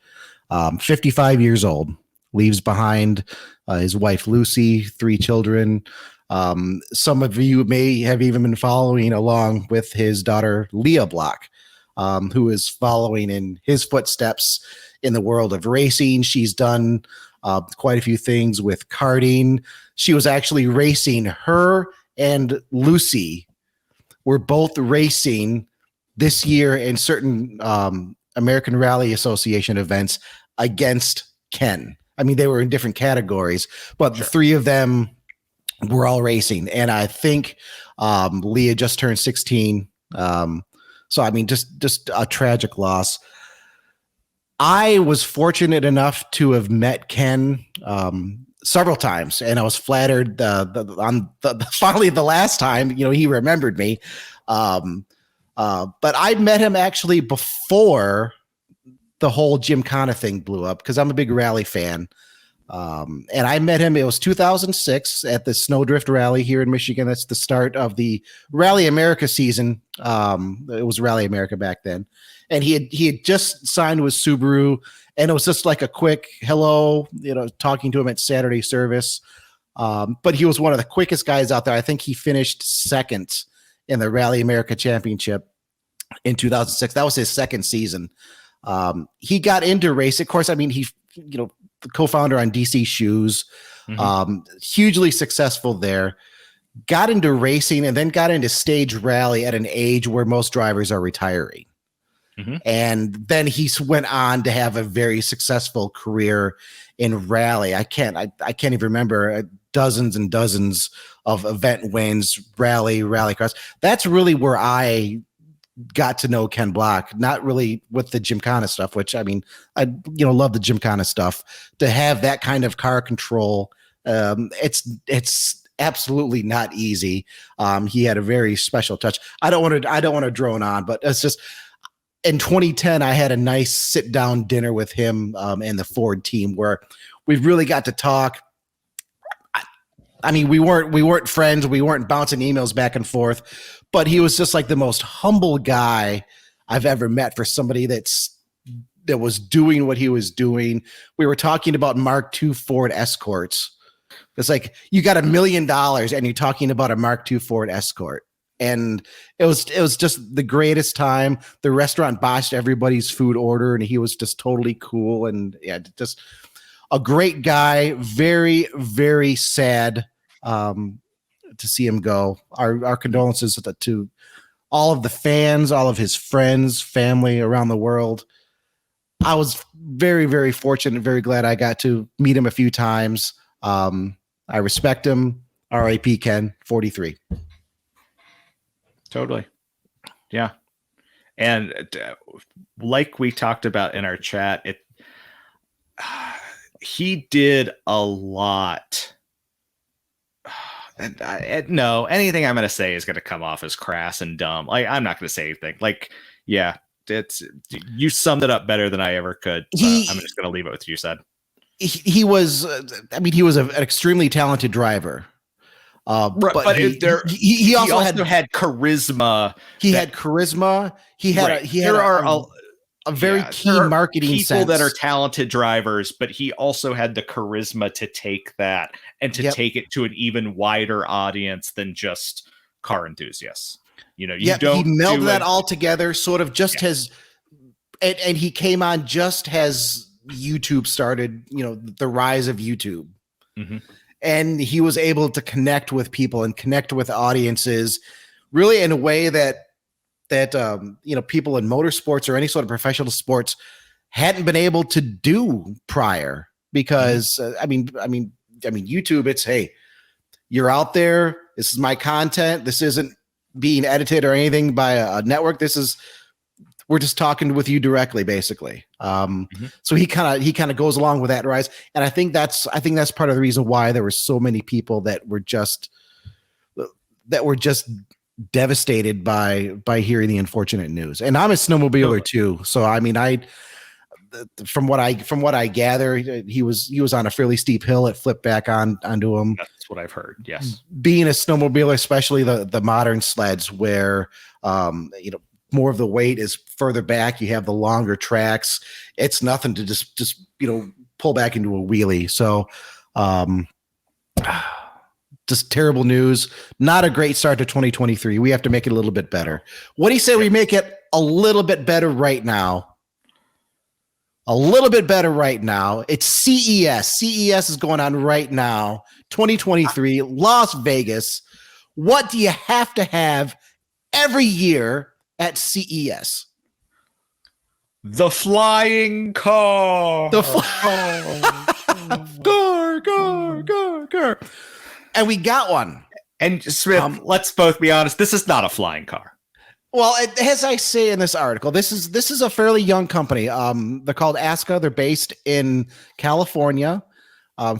55 years old, leaves behind his wife, Lucy, 3 children. Some of you may have even been following along with his daughter, Leah Block, who is following in his footsteps in the world of racing. She's done quite a few things with karting. She was actually racing. Her and Lucy were both racing this year in certain American Rally Association events against Ken. I mean, they were in different categories, but the 3 of them were all racing. And I think Leah just turned 16. So, I mean, just a tragic loss. I was fortunate enough to have met Ken several times, and I was flattered finally the last time, he remembered me. But I met him actually before the whole Gymkhana thing blew up because I'm a big rally fan. And I met him, it was 2006 at the Snowdrift Rally here in Michigan. That's the start of the Rally America season. It was Rally America back then. And he had just signed with Subaru, and it was just like a quick hello, talking to him at Saturday service. But he was one of the quickest guys out there. I think he finished second in the Rally America Championship in 2006. That was his second season. He got into race. Of course, I mean, he, the co-founder on DC Shoes, hugely successful there, got into racing and then got into stage rally at an age where most drivers are retiring. And then he went on to have a very successful career in rally. I can't even remember dozens and dozens of event wins, rallycross. That's really where I got to know Ken Block, not really with the Gymkhana stuff, which I mean, I love the Gymkhana stuff. To have that kind of car control, it's absolutely not easy. He had a very special touch. I don't want to drone on, but it's just in 2010, I had a nice sit down dinner with him and the Ford team where we really got to talk. I mean, we weren't friends. We weren't bouncing emails back and forth, but he was just like the most humble guy I've ever met for somebody that was doing what he was doing. We were talking about Mark II Ford Escorts. It's like, you got $1 million and you're talking about a Mark II Ford Escort. And it was just the greatest time. The restaurant botched everybody's food order, and he was just totally cool. And yeah, just a great guy. Very, very sad to see him go. Our condolences to all of the fans, all of his friends, family around the world. I was very, very fortunate, very glad I got to meet him a few times. I respect him. R.I.P. Ken, 43. Totally. Yeah. And like we talked about in our chat, he did a lot. No, anything I'm going to say is going to come off as crass and dumb. Like, I'm not going to say anything. Like, yeah, you summed it up better than I ever could. I'm just going to leave it with you said. He was, he was an extremely talented driver. But he also had charisma. He had charisma. He had a very keen marketing people sense. That are talented drivers, but he also had the charisma to take that and to take it to an even wider audience than just car enthusiasts. He melded that all together, sort of just as, and he came on just as YouTube started, the rise of YouTube. Mm-hmm. And he was able to connect with people and connect with audiences really in a way that people in motorsports or any sort of professional sports hadn't been able to do prior because I mean YouTube, it's, hey, you're out there, this is my content, this isn't being edited or anything by a network, we're just talking with you directly, basically. So he kind of goes along with that rise, and I think that's part of the reason why there were so many people that were just devastated by hearing the unfortunate news. And I'm a snowmobiler too, so I mean, from what I gather, he was on a fairly steep hill. It flipped back onto him. That's what I've heard. Yes, being a snowmobiler, especially the modern sleds, where more of the weight is further back. You have the longer tracks. It's nothing to just pull back into a wheelie. So, just terrible news. Not a great start to 2023. We have to make it a little bit better. What do you say we make it a little bit better right now? A little bit better right now. It's CES. CES is going on right now. 2023, Las Vegas. What do you have to have every year at CES? The flying car. Car. And we got one. And Smith, let's both be honest, this is not a flying car. Well, as I say in this article, this is a fairly young company. They're called ASCA. They're based in California,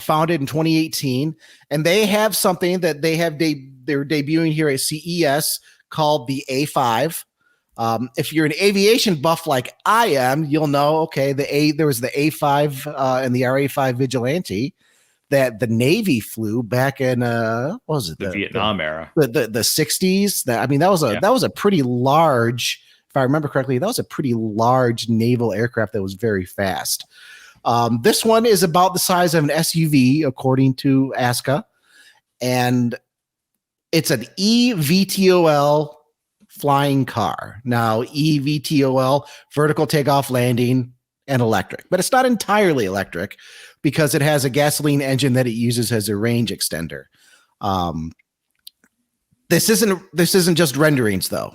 founded in 2018, and they have something that they're debuting here at CES called the A5. If you're an aviation buff like I am, you'll know, okay, there was the A5 and the RA5 Vigilante that the Navy flew back in what was it? The Vietnam era. The 60s. That was a pretty large, if I remember correctly, that was a pretty large naval aircraft that was very fast. This one is about the size of an SUV, according to ASCA, and it's an eVTOL flying car. Now, eVTOL, vertical takeoff, landing, and electric, but it's not entirely electric because it has a gasoline engine that it uses as a range extender. This isn't just renderings, though.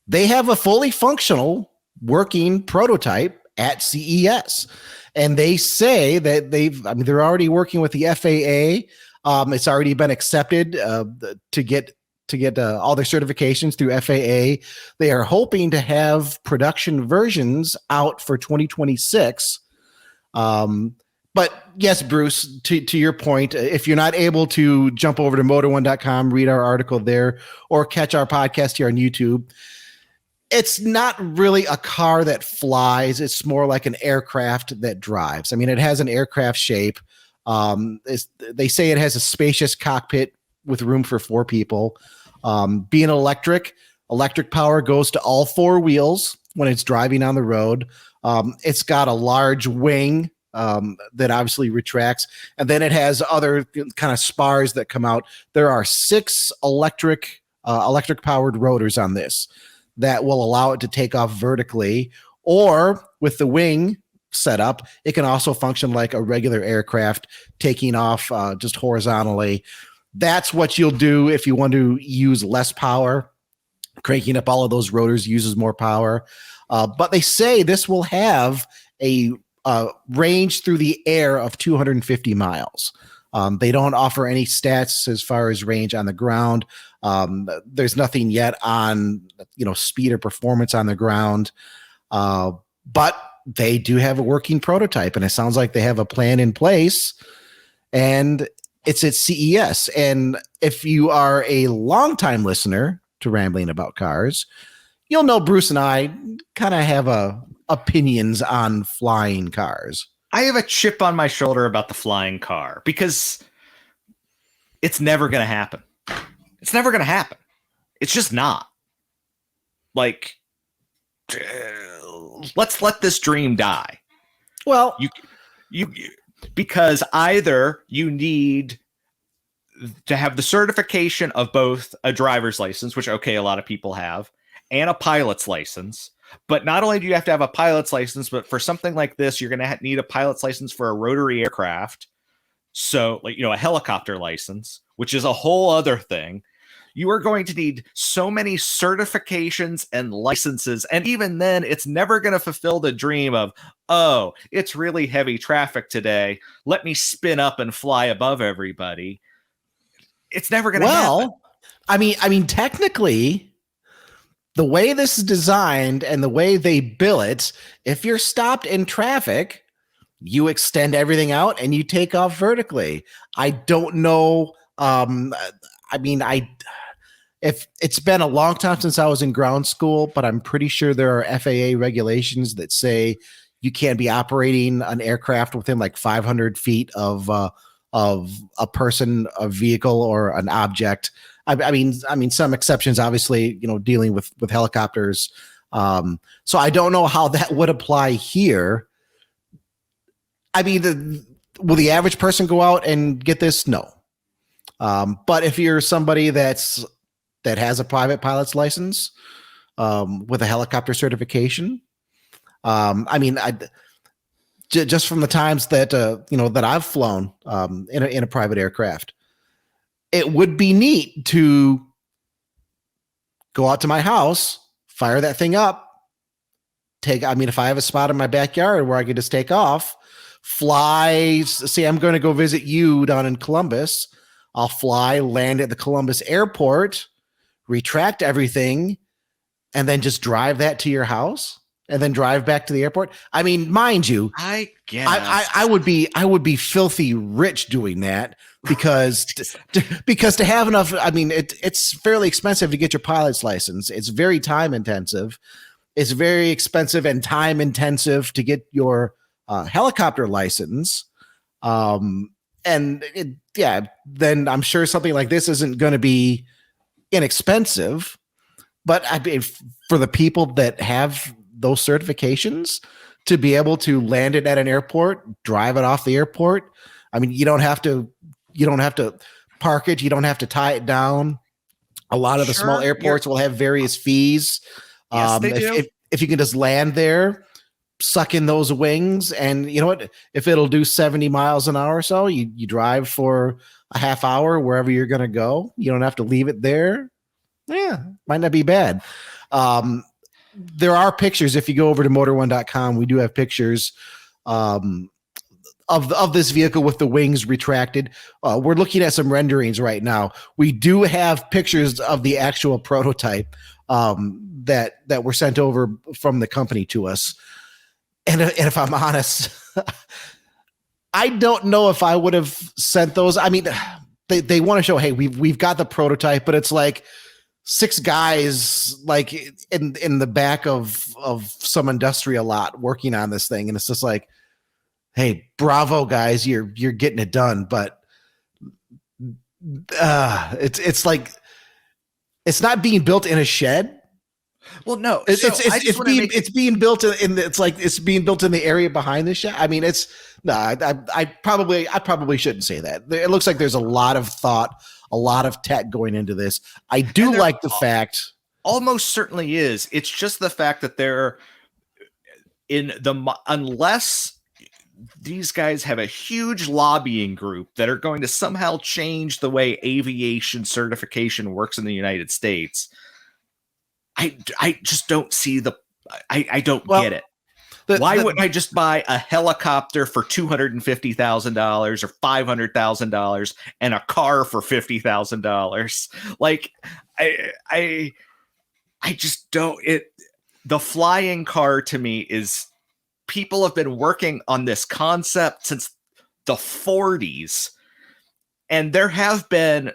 They have a fully functional working prototype at CES, and they say that they're already working with the FAA. It's already been accepted to get all their certifications through FAA. They are hoping to have production versions out for 2026. But yes, Bruce, to your point, if you're not able to jump over to motor1.com, read our article there, or catch our podcast here on YouTube, it's not really a car that flies. It's more like an aircraft that drives. I mean, it has an aircraft shape. They say it has a spacious cockpit with room for 4 people. Being electric power goes to all 4 wheels when it's driving on the road. It's got a large wing that obviously retracts, and then it has other kind of spars that come out. There are 6 electric powered rotors on this that will allow it to take off vertically, or with the wing set up, it can also function like a regular aircraft, taking off just horizontally. That's what you'll do if you want to use less power. Cranking up all of those rotors uses more power. But they say this will have a range through the air of 250 miles. They don't offer any stats as far as range on the ground. There's nothing yet on speed or performance on the ground. But they do have a working prototype, and it sounds like they have a plan in place. And it's at CES. And if you are a longtime listener to Rambling About Cars, you'll know Bruce and I kind of have opinions on flying cars. I have a chip on my shoulder about the flying car because it's never going to happen. It's never going to happen. It's just not. Like, let's let this dream die. Well, you because either you need to have the certification of both a driver's license, which, okay, a lot of people have, and a pilot's license. But not only do you have to have a pilot's license, but for something like this, you're going to need a pilot's license for a rotary aircraft. So, like, a helicopter license, which is a whole other thing. You are going to need so many certifications and licenses. And even then, it's never going to fulfill the dream of, oh, it's really heavy traffic today. Let me spin up and fly above everybody. It's never going to happen. I mean, technically, the way this is designed and the way they bill it, if you're stopped in traffic, you extend everything out and you take off vertically. I don't know. If it's been a long time since I was in ground school, but I'm pretty sure there are FAA regulations that say you can't be operating an aircraft within like 500 feet of a person, a vehicle, or an object. I mean, some exceptions, obviously, dealing with helicopters. So I don't know how that would apply here. I mean, will the average person go out and get this? No. But if you're somebody that has a private pilot's license with a helicopter certification, just from the times that that I've flown in a private aircraft, it would be neat to go out to my house, fire that thing up, if I have a spot in my backyard where I could just take off, fly, say I'm going to go visit you down in Columbus. I'll fly, land at the Columbus airport, retract everything, and then just drive that to your house and then drive back to the airport. I mean, mind you, I guess I would be filthy rich doing that because to have enough, it's fairly expensive to get your pilot's license. It's very time intensive. It's very expensive and time intensive to get your helicopter license. Then I'm sure something like this isn't going to be inexpensive, but for the people that have those certifications to be able to land it at an airport, drive it off the airport. I mean, you don't have to park it. You don't have to tie it down. A lot of the small airports will have various fees. Yes, they do. If you can just land there, suck in those wings, and you know what? If it'll do 70 miles an hour or so, you drive for a half hour wherever you're going to go. You don't have to leave it there. Yeah, might not be bad. There are pictures. If you go over to motor1.com, we do have pictures of this vehicle with the wings retracted. We're looking at some renderings right now. We do have pictures of the actual prototype that were sent over from the company to us. And if I'm honest, I don't know if I would have sent those. I mean, they want to show, hey, we've got the prototype, but it's like 6 guys like in the back of some industrial lot working on this thing, and it's just like, hey, bravo guys, you're getting it done, but it's like it's not being built in a shed. Well, no, it's being built in the area behind the shed. I mean, I probably shouldn't say that. It looks like there's a lot of thought, a lot of tech going into this. I do like the fact. Almost certainly is. It's just the fact that unless these guys have a huge lobbying group that are going to somehow change the way aviation certification works in the United States, I just don't see I don't get it. Why wouldn't I just buy a helicopter for $250,000 or $500,000 and a car for $50,000? Like, I just don't. The flying car to me is, people have been working on this concept since the 40s. And there have been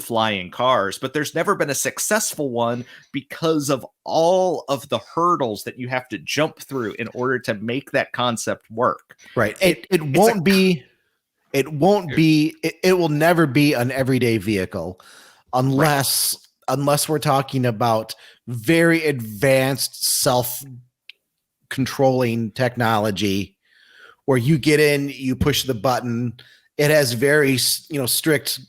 flying cars, but there's never been a successful one because of all of the hurdles that you have to jump through in order to make that concept work. Right. It will never be an everyday vehicle unless we're talking about very advanced self-controlling technology where you get in, you push the button. It has very strict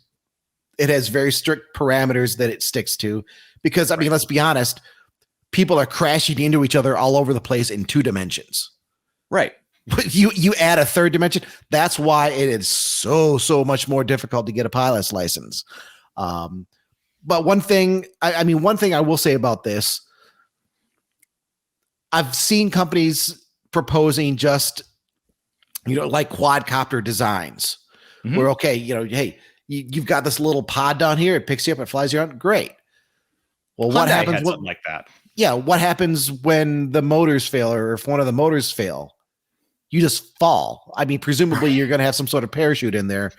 parameters that it sticks to, because I mean, let's be honest, people are crashing into each other all over the place in 2 dimensions. Right. But you add a 3rd dimension. That's why it is so much more difficult to get a pilot's license. But one thing, one thing I will say about this, I've seen companies proposing just, like quadcopter designs where, okay, hey, you've got this little pod down here. It picks you up. It flies you around. Great. Well, what happens had something like that? Yeah. What happens when the motors fail, or if one of the motors fail? You just fall. I mean, presumably you're going to have some sort of parachute in there.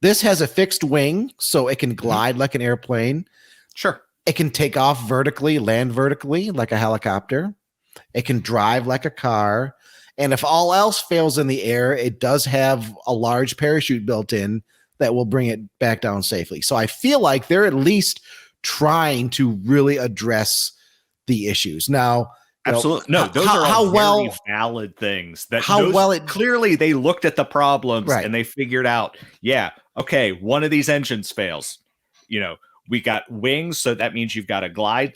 This has a fixed wing, so it can glide like an airplane. Sure. It can take off vertically, land vertically like a helicopter. It can drive like a car. And if all else fails in the air, it does have a large parachute built in that will bring it back down safely. So I feel like they're at least trying to really address the issues. Now, absolutely. No, those are all very valid things. Clearly they looked at the problems and they figured out, okay, one of these engines fails. We got wings, so that means you've got a glide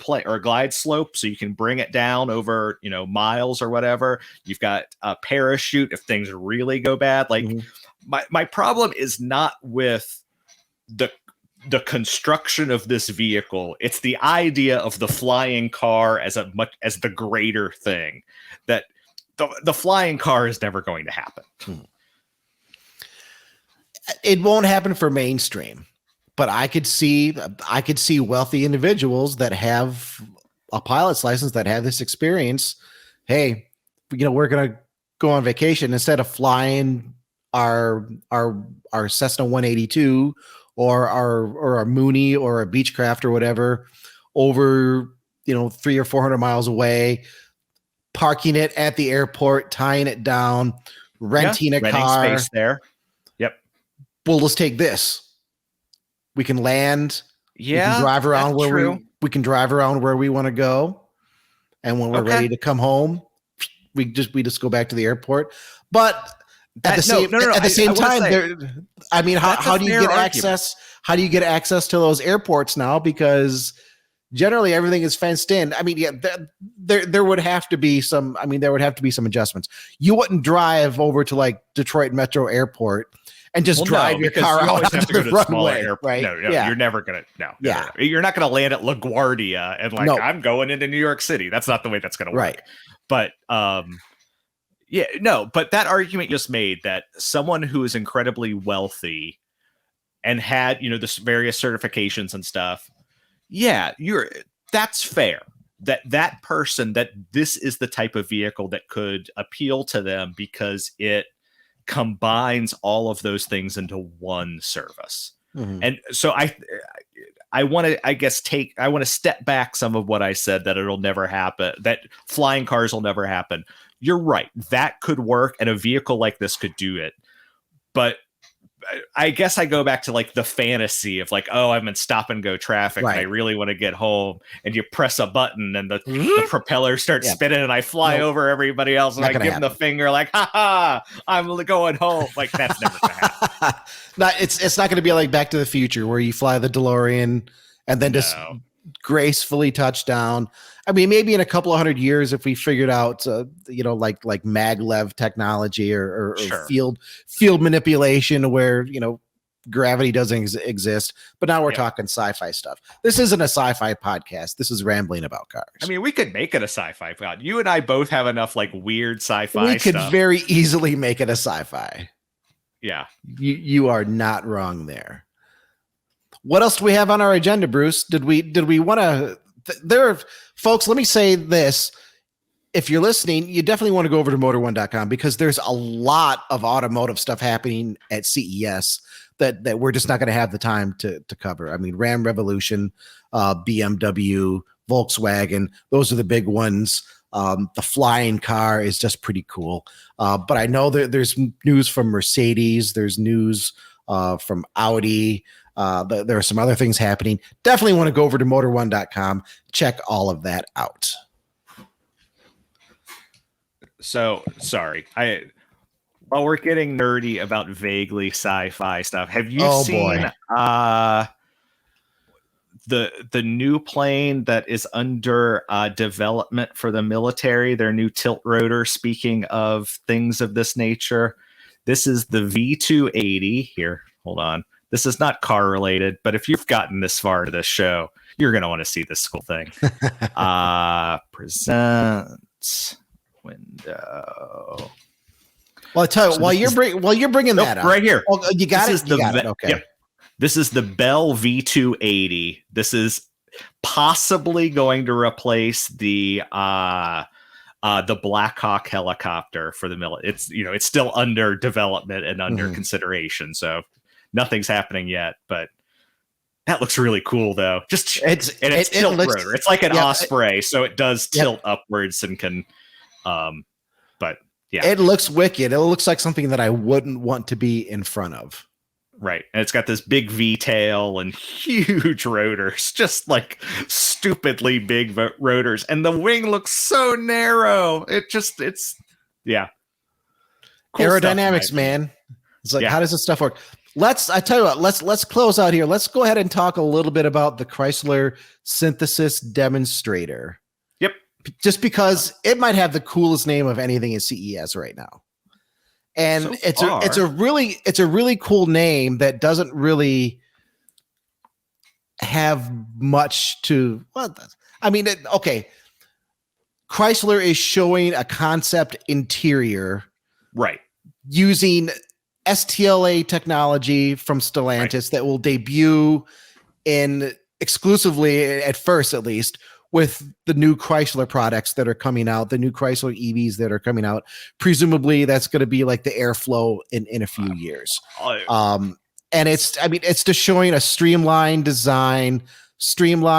slope, so you can bring it down over, miles or whatever. You've got a parachute if things really go bad. Like my problem is not with the construction of this vehicle. It's the idea of the flying car as the greater thing, that the flying car is never going to happen. It won't happen for mainstream, but I could see wealthy individuals that have a pilot's license, that have this experience. Hey, we're going to go on vacation instead of flying our Cessna 182 or our Mooney or a Beechcraft or whatever over 300 or 400 miles away, parking it at the airport, tying it down, renting car space there. Yep. Well, let's take this. We can land. Yeah, we can drive around we can drive around where we want to go, and when we're ready to come home, we just go back to the airport. But at the same time, how do you get access? How do you get access to those airports now? Because generally everything is fenced in. I mean, there would have to be some. There would have to be some adjustments. You wouldn't drive over to like Detroit Metro Airport and just drive your car out onto the runway, right? No, you're never gonna. You're not gonna land at LaGuardia and I'm going into New York City. That's not the way that's gonna work. Right. But but that argument just made, that someone who is incredibly wealthy and had, this various certifications and stuff. That's fair. That person, that this is the type of vehicle that could appeal to them because it combines all of those things into one service. And so I want to step back some of what I said, that it'll never happen, that flying cars will never happen. You're right. That could work, and a vehicle like this could do it. But I guess I go back to like the fantasy of like, oh, I'm in stop and go traffic and I really want to get home, and you press a button and the propeller starts spinning and I fly over everybody else and I give them the finger like, ha, I'm going home. Like, that's never going to happen. It's not going to be like Back to the Future where you fly the DeLorean and then just gracefully touch down. Maybe in a couple of 100 years, if we figured out, like maglev technology or field manipulation where, gravity doesn't exist. But now we're talking sci-fi stuff. This isn't a sci-fi podcast. This is rambling about cars. We could make it a sci-fi pod. You and I both have enough like weird sci-fi We could stuff. very easily make it a sci-fi. Yeah. You are not wrong there. What else do we have on our agenda, Bruce? Did we want to... There are folks, let me say this. If you're listening, you definitely want to go over to motor1.com, because there's a lot of automotive stuff happening at CES that we're just not going to have the time to cover. Ram Revolution, BMW, Volkswagen, those are the big ones. The flying car is just pretty cool. But I know that there's news from Mercedes. There's news from Audi. There are some other things happening. Definitely want to go over to motor1.com. Check all of that out. So sorry. While we're getting nerdy about vaguely sci-fi stuff, have you seen the new plane that is under development for the military, their new tilt rotor? Speaking of things of this nature, this is the V280. Here, hold on. This is not car related, but if you've gotten this far to this show, you're going to want to see this cool thing. Present window. Well, I tell you, So while you're bringing that up, right here. Oh, you got it. You got it. Okay. Yep. This is the Bell V280. This is possibly going to replace the Black Hawk helicopter for the military. It's still under development and under consideration, so nothing's happening yet. But that looks really cool, though. It's tilt rotor. It's like an Osprey, so it does tilt upwards and can. But yeah, it looks wicked. It looks like something that I wouldn't want to be in front of. Right. And it's got this big V tail and huge rotors, just like stupidly big rotors. And the wing looks so narrow. Yeah. Cool aerodynamics, man. It's like, how does this stuff work? I tell you what, let's close out here. Let's go ahead and talk a little bit about the Chrysler Synthesis Demonstrator. Yep. Just because it might have the coolest name of anything at CES right now. And it's a really cool name that doesn't really have much to. Well, I mean, okay. Chrysler is showing a concept interior, right, using STLA technology from Stellantis that will debut exclusively, at first at least, with the new Chrysler products that are coming out, the new Chrysler EVs that are coming out. Presumably that's going to be like the Airflow in a few years. And it's just showing a streamlined design, heavily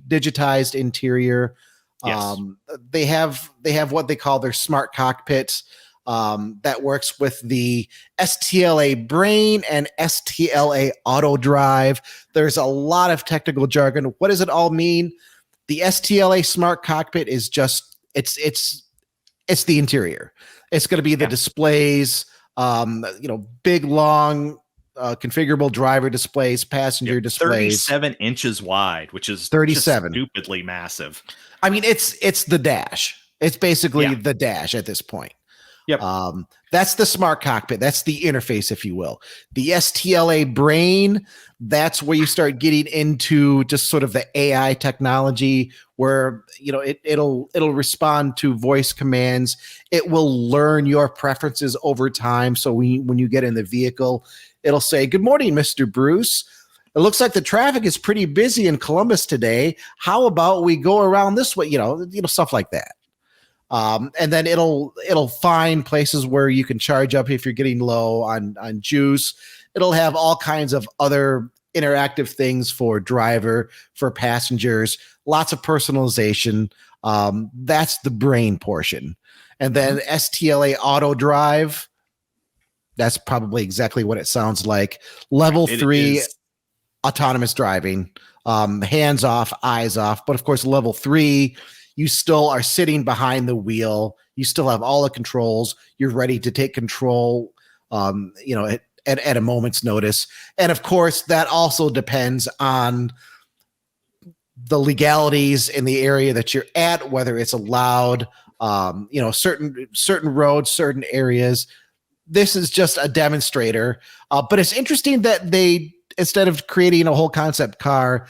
digitized interior. Yes. They have what they call their smart cockpit, that works with the STLA brain and STLA auto drive. There's a lot of technical jargon. What does it all mean? The STLA smart cockpit is just it's the interior. It's going to be the displays, big, long, configurable driver displays, passenger displays. 37 inches wide, which is 37, stupidly massive. I mean, it's the dash. It's basically the dash at this point. Yep. That's the smart cockpit. That's the interface, if you will. The STLA brain, that's where you start getting into just sort of the AI technology where, it'll respond to voice commands. It will learn your preferences over time. So when you get in the vehicle, it'll say, "Good morning, Mr. Bruce. It looks like the traffic is pretty busy in Columbus today. How about we go around this way?" Stuff like that. And then it'll find places where you can charge up if you're getting low on juice. It'll have all kinds of other interactive things for driver, for passengers, lots of personalization. That's the brain portion. And then STLA auto drive, that's probably exactly what it sounds like. Level 3 autonomous driving, hands off, eyes off. But of course, level 3, you still are sitting behind the wheel. You still have all the controls. You're ready to take control, at a moment's notice. And of course, that also depends on the legalities in the area that you're at, whether it's allowed, certain roads, certain areas. This is just a demonstrator. But it's interesting that they, instead of creating a whole concept car,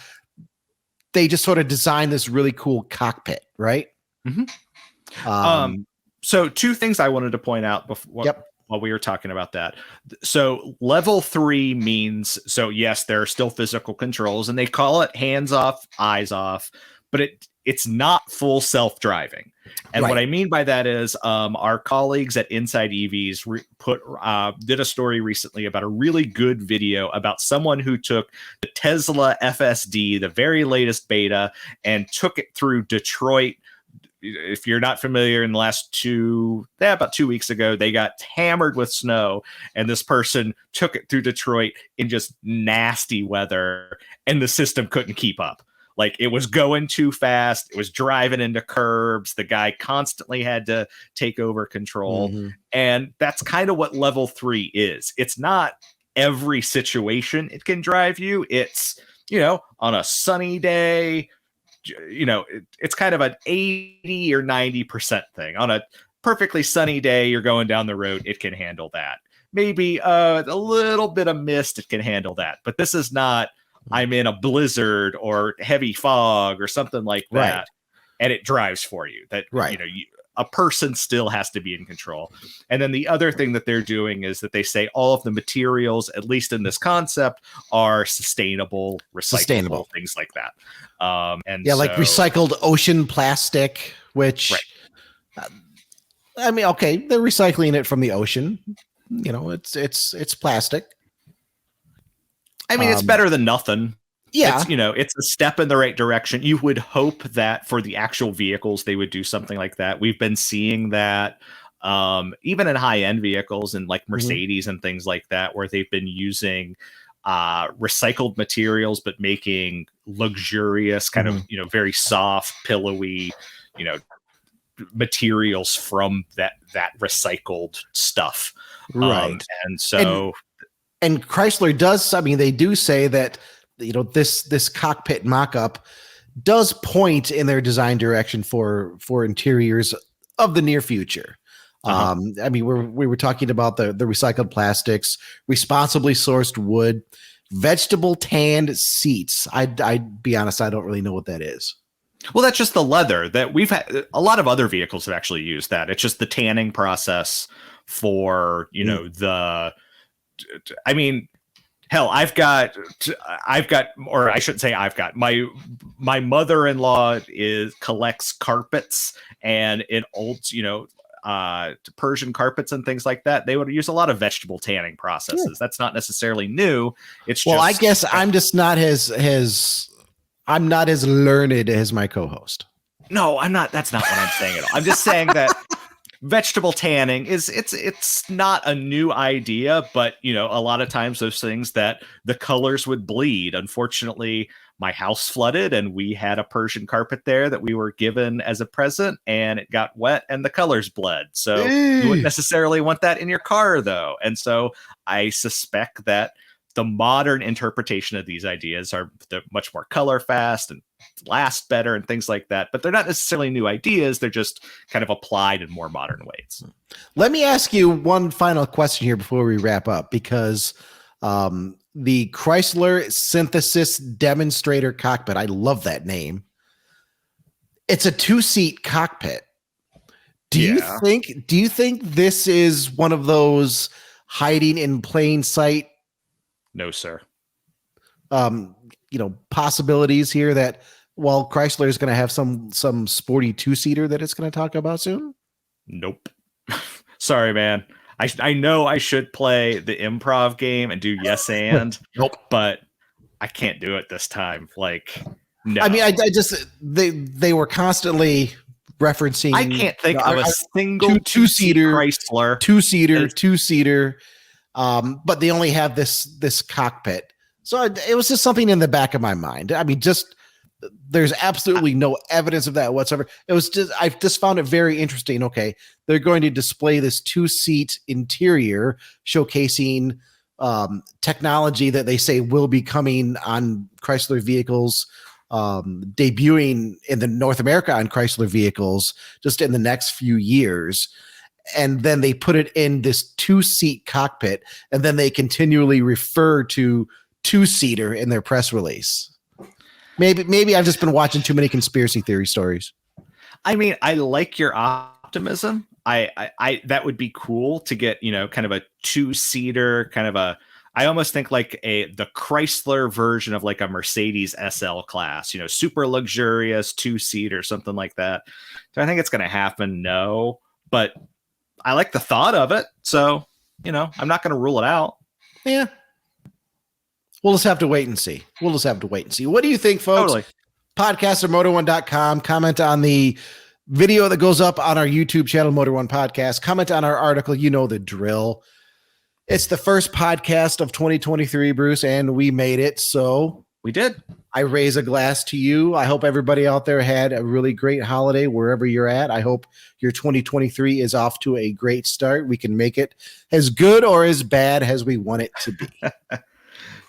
they just sort of designed this really cool cockpit, right? Mm-hmm. So two things I wanted to point out before while we were talking about that. So level 3 means, yes, there are still physical controls, and they call it hands off, eyes off, but it's not full self-driving. And what I mean by that is our colleagues at Inside EVs did a story recently about a really good video about someone who took the Tesla FSD, the very latest beta, and took it through Detroit. If you're not familiar, in the last about 2 weeks ago, they got hammered with snow, and this person took it through Detroit in just nasty weather, and the system couldn't keep up. Like, it was going too fast. It was driving into curbs. The guy constantly had to take over control. Mm-hmm. And that's kind of what level 3 is. It's not every situation it can drive you. It's, on a sunny day, it's kind of an 80 or 90% thing. On a perfectly sunny day, you're going down the road, it can handle that. maybe a little bit of mist it can handle that. But this is not, I'm in a blizzard or heavy fog or something like that, Right. and it drives for you. That, Right. you know, a person still has to be in control. And then the other thing that they're doing is that they say all of the materials, at least in this concept, are sustainable, recyclable, things like that. And yeah, like recycled ocean plastic, which, right. I mean, okay, they're recycling it from the ocean. You know, it's plastic. I mean, it's better than nothing. Yeah. It's, you know, it's a step in the right direction. You would hope that for the actual vehicles, they would do something like that. We've been seeing that even in high-end vehicles and like Mercedes and things like that, where they've been using recycled materials, but making luxurious kind of, you know, very soft, pillowy, you know, materials from that recycled stuff. Right. And so... And Chrysler does, I mean, they do say that, you know, this cockpit mock-up does point in their design direction for interiors of the near future. I mean, we were talking about the recycled plastics, responsibly sourced wood, vegetable tanned seats. I'd be honest, I don't really know what that is. Well, that's just the leather that we've had. A lot of other vehicles have actually used that. It's just the tanning process for, you know, I mean, hell, I've got, or I shouldn't say I've got, my mother-in-law collects carpets, and in old, you know, Persian carpets and things like that, they would use a lot of vegetable tanning processes. That's not necessarily new. It's well, just, I guess I'm just not I'm not as learned as my co-host. No, I'm not. That's not what I'm saying at all. I'm just saying that vegetable tanning it's not a new idea, but you know, a lot of times those things that the colors would bleed. Unfortunately, my house flooded and we had a Persian carpet there that we were given as a present, and it got wet and the colors bled. So you wouldn't necessarily want that in your car though. And so I suspect that the modern interpretation of these ideas they're much more color fast and last better and things like that, but they're not necessarily new ideas. They're just kind of applied in more modern ways. Let me ask you one final question here before we wrap up, because the Chrysler Synthesis Demonstrator cockpit, I love that name. It's a 2-seat cockpit. Do you think this is one of those hiding in plain sight? No, sir. You know, possibilities here that, well, Chrysler is going to have some sporty 2-seater that it's going to talk about soon? Nope. Sorry, man. I know I should play the improv game and do yes and nope, but I can't do it this time. Like, no. I mean, I just they were constantly referencing. I can't think of a single two-seater Chrysler two-seater. But they only have this cockpit. So it was just something in the back of my mind. I mean, just there's absolutely no evidence of that whatsoever. It was just, I've just found it very interesting. Okay, they're going to display this 2-seat interior showcasing technology that they say will be coming on Chrysler vehicles, debuting in the North America on Chrysler vehicles just in the next few years. And then they put it in this 2-seat cockpit, and then they continually refer to 2-seater in their press release. Maybe I've just been watching too many conspiracy theory stories. I mean, I like your optimism. I that would be cool to get, you know, kind of a 2-seater, kind of a, I almost think like the Chrysler version of like a Mercedes SL class, you know, super luxurious 2-seater, something like that. Do I think it's going to happen? No, but I like the thought of it. So, you know, I'm not going to rule it out. Yeah. We'll just have to wait and see. What do you think, folks? Totally. Podcast at motor1.com. Comment on the video that goes up on our YouTube channel, Motor One Podcast. Comment on our article. You know the drill. It's the first podcast of 2023, Bruce, and we made it. So we did. I raise a glass to you. I hope everybody out there had a really great holiday wherever you're at. I hope your 2023 is off to a great start. We can make it as good or as bad as we want it to be.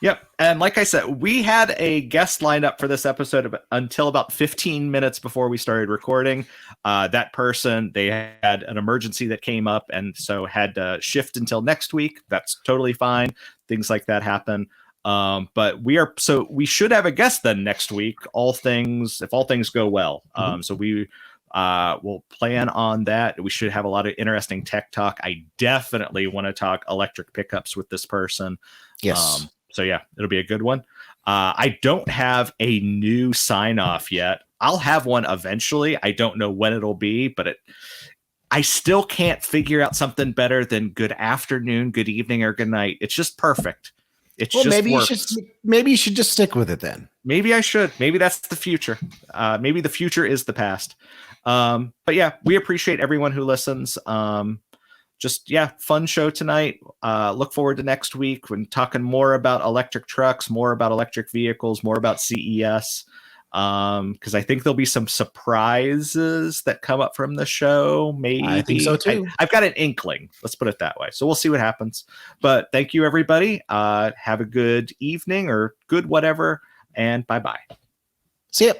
Yep. And like I said, we had a guest lined up for this episode until about 15 minutes before we started recording. That person, they had an emergency that came up and so had to shift until next week. That's totally fine. Things like that happen. But we should have a guest then next week, if all things go well. So we we'll plan on that. We should have a lot of interesting tech talk. I definitely want to talk electric pickups with this person. Yes. So yeah, it'll be a good one. I don't have a new sign off yet. I'll have one eventually. I don't know when it'll be, but I still can't figure out something better than good afternoon, good evening, or good night. It's just perfect. Maybe you should just stick with it then. Maybe I should. Maybe that's the future. Maybe the future is the past. But yeah, we appreciate everyone who listens. Fun show tonight. Look forward to next week when talking more about electric trucks, more about electric vehicles, more about CES. Because I think there'll be some surprises that come up from the show. Maybe I think so too. I've got an inkling. Let's put it that way. So we'll see what happens. But thank you, everybody. Have a good evening or good whatever, and bye-bye. See ya.